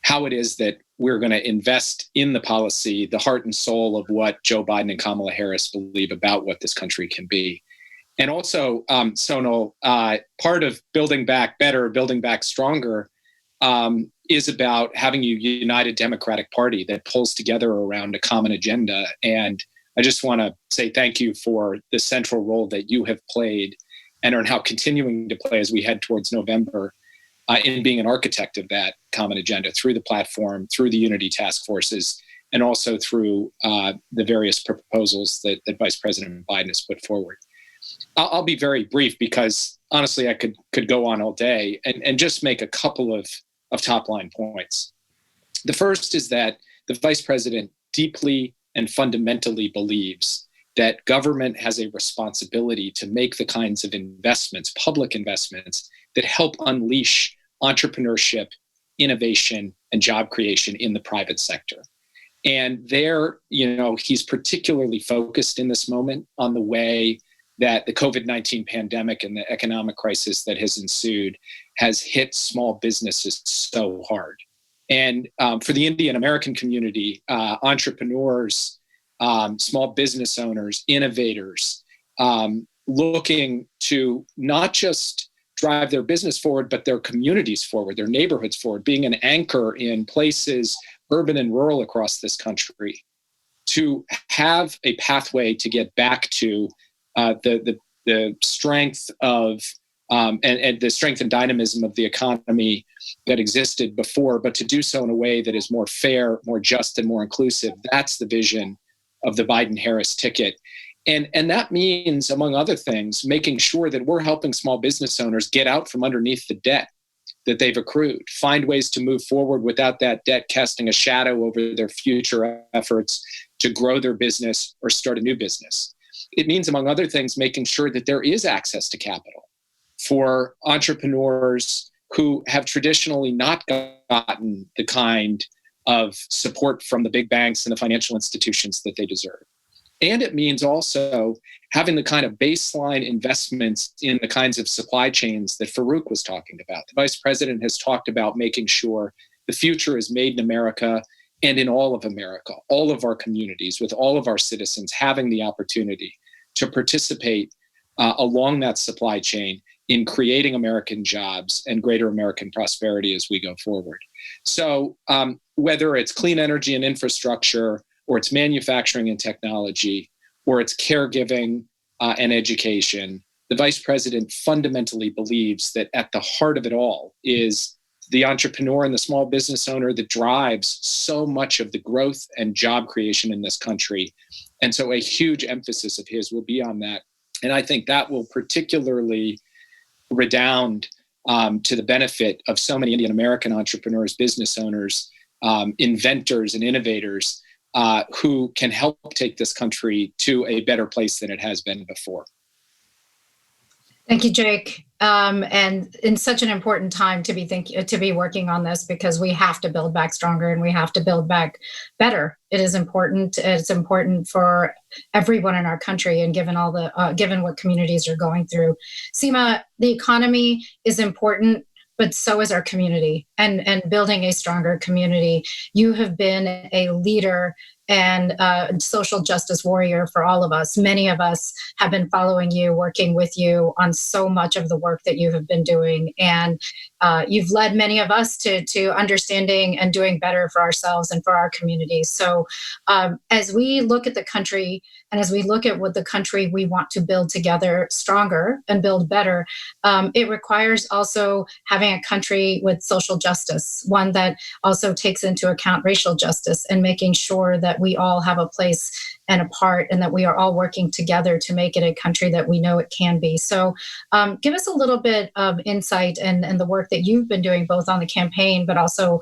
how it is that we're going to invest in the policy, the heart and soul of what Joe Biden and Kamala Harris believe about what this country can be. And also, Sonal, part of building back better, building back stronger, is about having a united Democratic Party that pulls together around a common agenda. And I just want to say thank you for the central role that you have played and are now continuing to play as we head towards November in being an architect of that common agenda through the platform, through the unity task forces, and also through the various proposals that Vice President Biden has put forward. I'll be very brief because honestly, I could go on all day and just make a couple of top line points. The first is that the vice president deeply and fundamentally believes that government has a responsibility to make the kinds of investments, public investments, that help unleash entrepreneurship, innovation, and job creation in the private sector. And there, he's particularly focused in this moment on the way that the COVID-19 pandemic and the economic crisis that has ensued has hit small businesses so hard. And for the Indian American community, entrepreneurs, small business owners, innovators, looking to not just drive their business forward, but their communities forward, their neighborhoods forward, being an anchor in places, urban and rural across this country, to have a pathway to get back to the strength of and the strength and dynamism of the economy that existed before, but to do so in a way that is more fair, more just, and more inclusive. That's the vision of the Biden-Harris ticket. And that means, among other things, making sure that we're helping small business owners get out from underneath the debt that they've accrued, find ways to move forward without that debt casting a shadow over their future efforts to grow their business or start a new business. It means, among other things, making sure that there is access to capital for entrepreneurs who have traditionally not gotten the kind of support from the big banks and the financial institutions that they deserve. And it means also having the kind of baseline investments in the kinds of supply chains that Farouk was talking about. The Vice President has talked about making sure the future is made in America and in all of America, all of our communities, with all of our citizens having the opportunity to participate along that supply chain in creating American jobs and greater American prosperity as we go forward. So whether it's clean energy and infrastructure, or it's manufacturing and technology, or it's caregiving and education, the Vice President fundamentally believes that at the heart of it all is the entrepreneur and the small business owner that drives so much of the growth and job creation in this country. And so a huge emphasis of his will be on that. And I think that will particularly redound to the benefit of so many Indian American entrepreneurs, business owners, inventors, and innovators who can help take this country to a better place than it has been before. Thank you, Jake. And in such an important time to be working on this, because we have to build back stronger and we have to build back better. It is important. It's important for everyone in our country, and given all the given what communities are going through. Seema, the economy is important, but so is our community, and building a stronger community. You have been a leader and a social justice warrior for all of us. Many of us have been following you, working with you on so much of the work that you have been doing. And you've led many of us to understanding and doing better for ourselves and for our communities. So as we look at the country, and as we look at what the country we want to build together stronger and build better, it requires also having a country with social justice, one that also takes into account racial justice, and making sure that we all have a place and a part, and that we are all working together to make it a country that we know it can be. So give us a little bit of insight and the work that you've been doing, both on the campaign, but also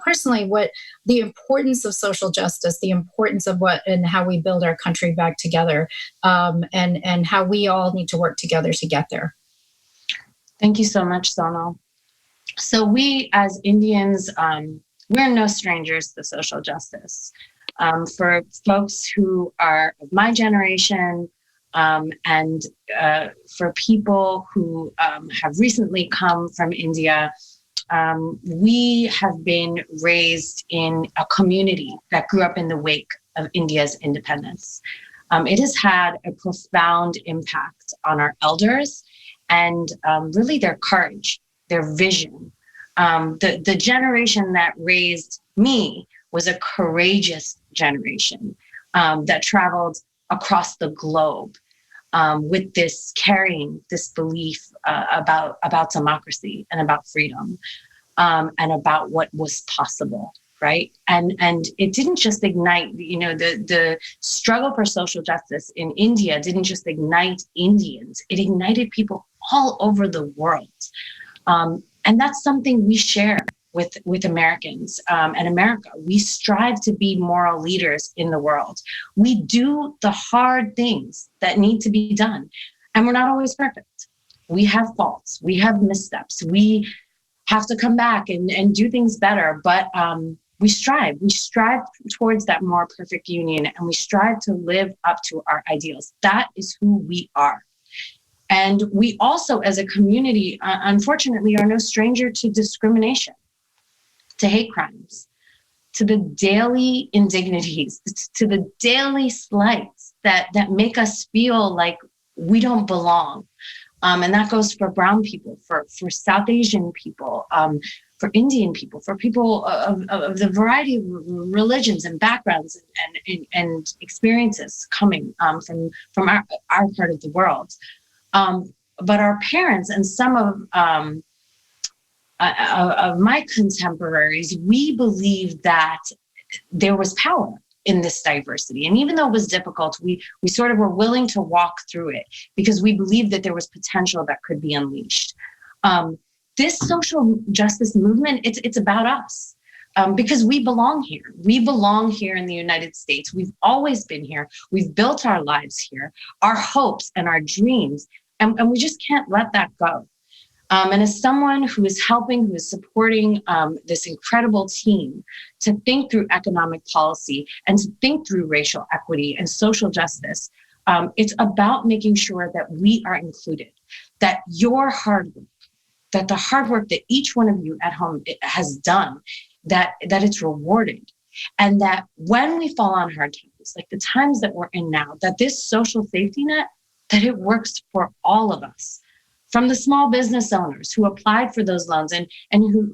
personally, what the importance of social justice, the importance of what and how we build our country back together, and how we all need to work together to get there. Thank you so much, Sonal. So we as Indians, we're no strangers to social justice. For folks who are of my generation, and for people who have recently come from India, we have been raised in a community that grew up in the wake of India's independence. It has had a profound impact on our elders and really their courage, their vision. The generation that raised me was a courageous generation that traveled across the globe with carrying this belief about democracy and about freedom, and about what was possible, right? And it didn't just ignite, the struggle for social justice in India didn't just ignite Indians, it ignited people all over the world. And that's something we share with Americans and America. We strive to be moral leaders in the world. We do the hard things that need to be done. And we're not always perfect. We have faults. We have missteps. We have to come back and do things better. But we strive. We strive towards that more perfect union. And we strive to live up to our ideals. That is who we are. And we also, as a community, unfortunately, are no stranger to discrimination, to hate crimes, to the daily indignities, to the daily slights that make us feel like we don't belong. And that goes for brown people, for South Asian people, for Indian people, for people of the variety of religions and backgrounds and experiences coming from our part of the world. But our parents and some of my contemporaries, we believed that there was power in this diversity. And even though it was difficult, we sort of were willing to walk through it because we believed that there was potential that could be unleashed. this social justice movement, it's about us. Because we belong here. We belong here in the United States. We've always been here. We've built our lives here, our hopes and our dreams, and we just can't let that go. And as someone who is helping, who is supporting this incredible team to think through economic policy and to think through racial equity and social justice, it's about making sure that we are included, that your hard work, that the hard work that each one of you at home has done, that it's rewarded. And that when we fall on hard times, like the times that we're in now, that this social safety net, that it works for all of us. From the small business owners who applied for those loans and who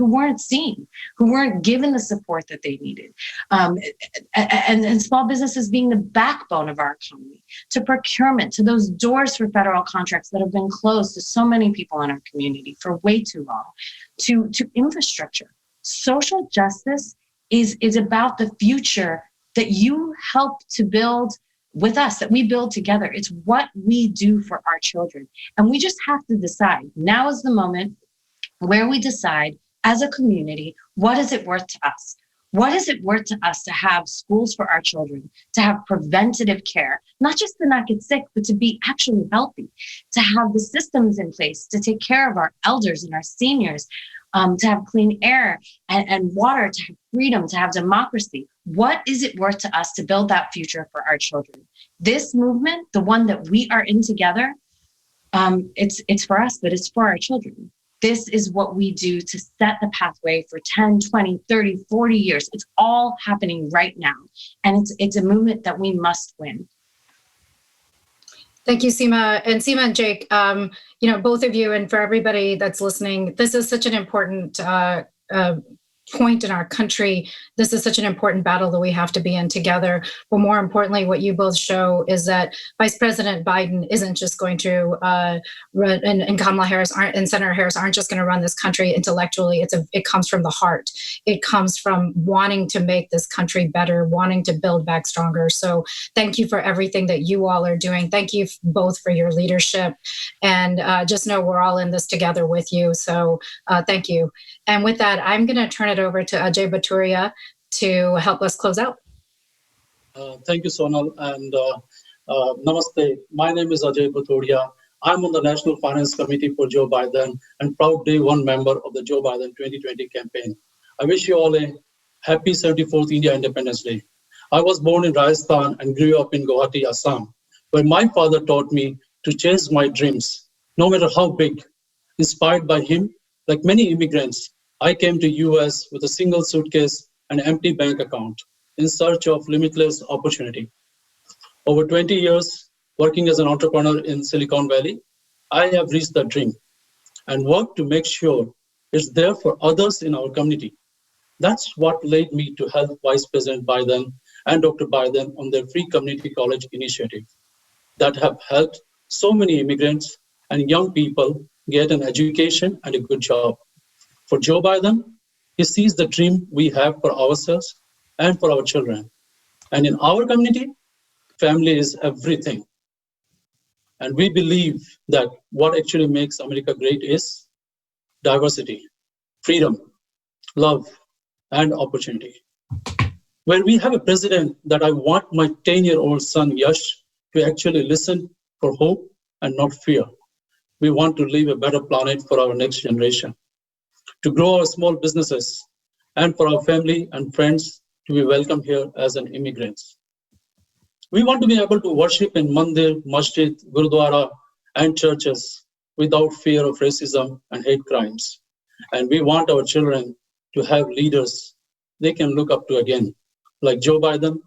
weren't seen, who weren't given the support that they needed, and small businesses being the backbone of our economy, to procurement, to those doors for federal contracts that have been closed to so many people in our community for way too long, to infrastructure. Social justice is about the future that you help to build with us, that we build together. It's what we do for our children. And we just have to decide. Now is the moment where we decide as a community, what is it worth to us? What is it worth to us to have schools for our children, to have preventative care, not just to not get sick, but to be actually healthy, to have the systems in place to take care of our elders and our seniors, to have clean air and water, to have freedom, to have democracy. What is it worth to us to build that future for our children? This movement, the one that we are in together, it's for us, but it's for our children. This is what we do to set the pathway for 10, 20, 30, 40 years. It's all happening right now. And it's a movement that we must win. Thank you, Seema. And Seema and Jake, both of you, and for everybody that's listening, this is such an important point in our country. This is such an important battle that we have to be in together. But more importantly, what you both show is that Vice President Biden isn't just going to run, and Kamala Harris and Senator Harris aren't just going to run this country intellectually. It comes from the heart. It comes from wanting to make this country better, wanting to build back stronger. So thank you for everything that you all are doing. Thank you both for your leadership. And just know we're all in this together with you. So thank you. And with that, I'm going to turn it over to Ajay Baturia to help us close out. Thank you, Sonal, and namaste. My name is Ajay Baturia. I'm on the National Finance Committee for Joe Biden and proud day one member of the Joe Biden 2020 campaign. I wish you all a happy 74th India Independence Day. I was born in Rajasthan and grew up in Guwahati, Assam, where my father taught me to chase my dreams, no matter how big. Inspired by him, like many immigrants, I came to US with a single suitcase and empty bank account in search of limitless opportunity. Over 20 years working as an entrepreneur in Silicon Valley, I have reached that dream and worked to make sure it's there for others in our community. That's what led me to help Vice President Biden and Dr. Biden on their free community college initiative that have helped so many immigrants and young people get an education and a good job. For Joe Biden, he sees the dream we have for ourselves and for our children. And in our community, family is everything. And we believe that what actually makes America great is diversity, freedom, love, and opportunity. When we have a president that I want my 10-year-old son, Yash, to actually listen for hope and not fear. We want to leave a better planet for our next generation, to grow our small businesses, and for our family and friends to be welcome here as an immigrants. We want to be able to worship in mandir, masjid, gurudwara, and churches without fear of racism and hate crimes. And we want our children to have leaders they can look up to again, like Joe Biden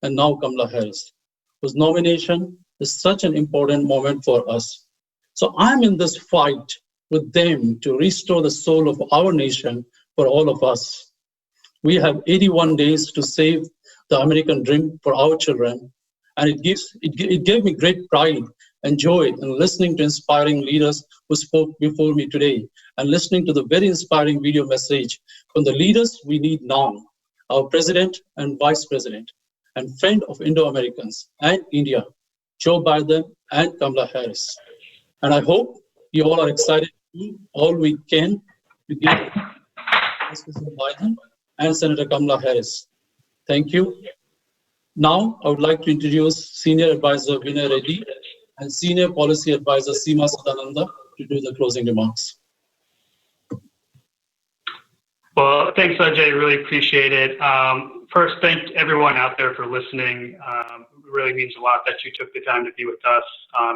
and now Kamala Harris, whose nomination is such an important moment for us. So I'm in this fight with them to restore the soul of our nation for all of us. We have 81 days to save the American dream for our children, and it gave me great pride and joy in listening to inspiring leaders who spoke before me today, and listening to the very inspiring video message from the leaders we need now, our President and Vice President, and friend of Indo-Americans and India, Joe Biden and Kamala Harris. And I hope you all are excited to do all we can to get President Biden and Senator Kamala Harris. Thank you. Now, I would like to introduce Senior Advisor Vinay Reddy and Senior Policy Advisor Seema Sadananda to do the closing remarks. Well, thanks, Ajay. Really appreciate it. First, thank everyone out there for listening. It really means a lot that you took the time to be with us.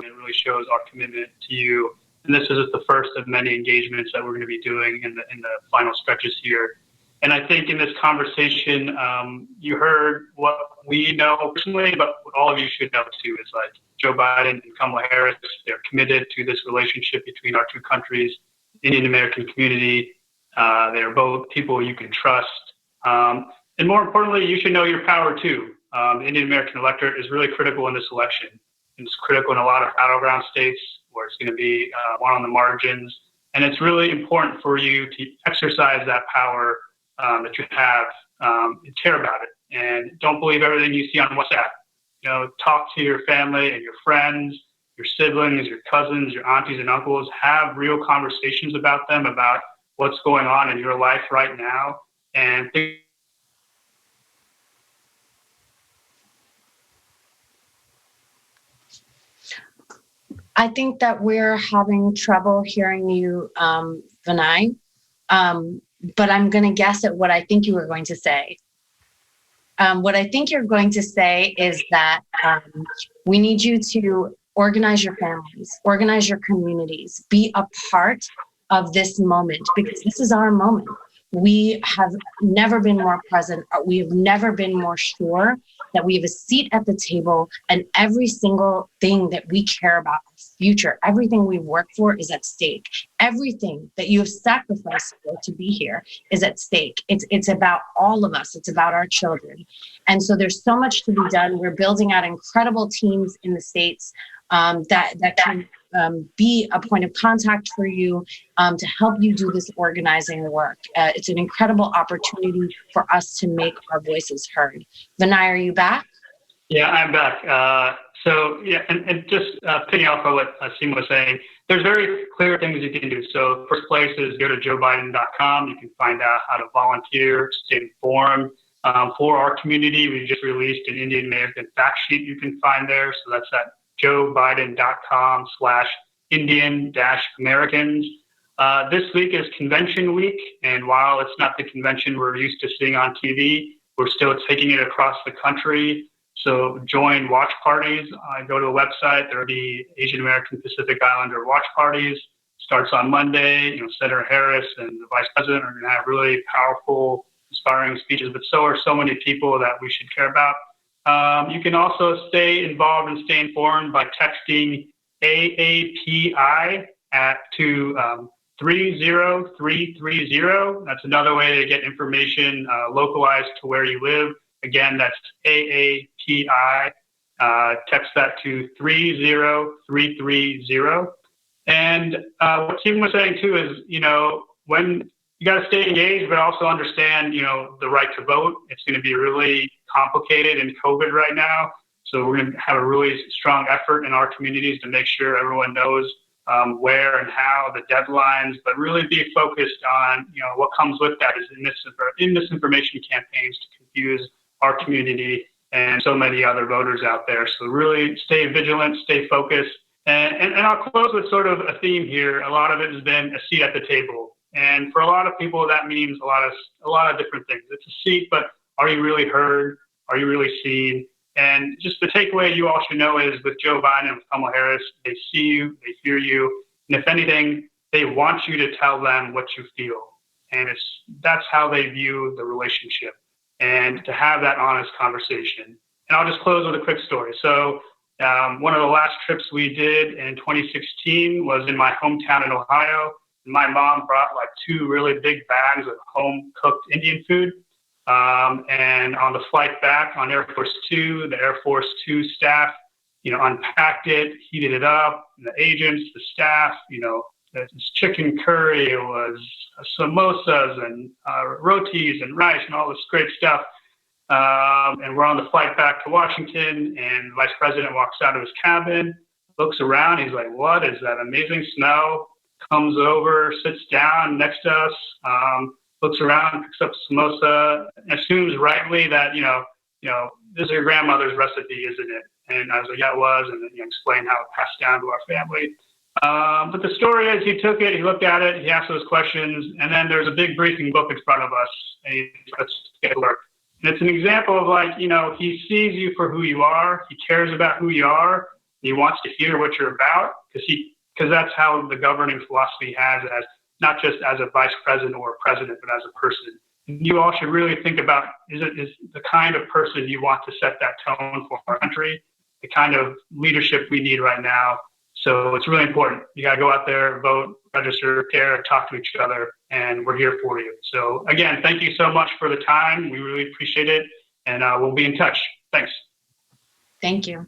It really shows our commitment to you. And this is just the first of many engagements that we're going to be doing in the final stretches here. And I think in this conversation, you heard what we know personally, but what all of you should know too is like Joe Biden and Kamala Harris, they're committed to this relationship between our two countries, Indian American community. They're both people you can trust. And more importantly, you should know your power too. The Indian American electorate is really critical in this election. It's critical in a lot of battleground states where it's going to be one on the margins. And it's really important for you to exercise that power that you have and care about it. And don't believe everything you see on WhatsApp. You know, talk to your family and your friends, your siblings, your cousins, your aunties and uncles. Have real conversations about them, about what's going on in your life right now. And I think that we're having trouble hearing you, Vinay, but I'm going to guess at what I think you were going to say. What I think you're going to say is that we need you to organize your families, organize your communities, be a part of this moment, because this is our moment. We have never been more present. We have never been more sure that we have a seat at the table, and every single thing that we care about, our future, everything we've worked for is at stake. Everything that you have sacrificed for to be here is at stake. It's about all of us. It's about our children. And so there's so much to be done. We're building out incredible teams in the states that can be a point of contact for you to help you do this organizing work. It's an incredible opportunity for us to make our voices heard. Vinay, are you back? Yeah, I'm back. So yeah, and just picking off of what Seema was saying, there's very clear things you can do. So first place is go to joebiden.com. You can find out how to volunteer, stay informed. For our community, we just released an Indian American fact sheet you can find there. So that's at joebiden.com/Indian-Americans. This week is convention week, and while it's not the convention we're used to seeing on TV, we're still taking it across the country. So join watch parties. Go to the website. There will be Asian American Pacific Islander watch parties. Starts on Monday. You know, Senator Harris and the Vice President are going to have really powerful, inspiring speeches, but so are so many people that we should care about. You can also stay involved and stay informed by texting AAPI to 30330. That's another way to get information localized to where you live. Again, that's AAPI. Text that to 30330. And what Stephen was saying too is, you know, when you got to stay engaged, but also understand, you know, the right to vote. It's going to be really complicated in COVID right now. So we're going to have a really strong effort in our communities to make sure everyone knows where and how, the deadlines, but really be focused on, you know, what comes with that is misinformation campaigns to confuse our community and so many other voters out there. So really stay vigilant, stay focused. And I'll close with sort of a theme here. A lot of it has been a seat at the table. And for a lot of people, that means a lot of different things. It's a seat, but are you really heard? Are you really seen? And just the takeaway you all should know is with Joe Biden and with Kamala Harris, they see you, they hear you, and if anything, they want you to tell them what you feel. And that's how they view the relationship, and to have that honest conversation. And I'll just close with a quick story. So one of the last trips we did in 2016 was in my hometown in Ohio. My mom brought like 2 really big bags of home-cooked Indian food. And on the flight back on Air Force Two, the Air Force Two staff, you know, unpacked it, heated it up, and the agents, the staff, you know, this chicken curry, it was samosas and rotis and rice and all this great stuff. And we're on the flight back to Washington, and the Vice President walks out of his cabin, looks around, he's like, what is that amazing smell comes over, sits down next to us, looks around, picks up a samosa, assumes rightly that, this is your grandmother's recipe, isn't it? And I was like, yeah, it was. And then explained how it passed down to our family. But the story is he took it, he looked at it, he asked those questions, and then there's a big briefing book in front of us, and he let's get to work. And it's an example of he sees you for who you are, he cares about who you are, he wants to hear what you're about, because that's how the governing philosophy has it, as not just as a vice president or a president, but as a person. And you all should really think about is the kind of person you want to set that tone for our country, the kind of leadership we need right now. So it's really important. You got to go out there, vote, register, care, talk to each other, and we're here for you. So again, thank you so much for the time. We really appreciate it, and we'll be in touch. Thanks. Thank you.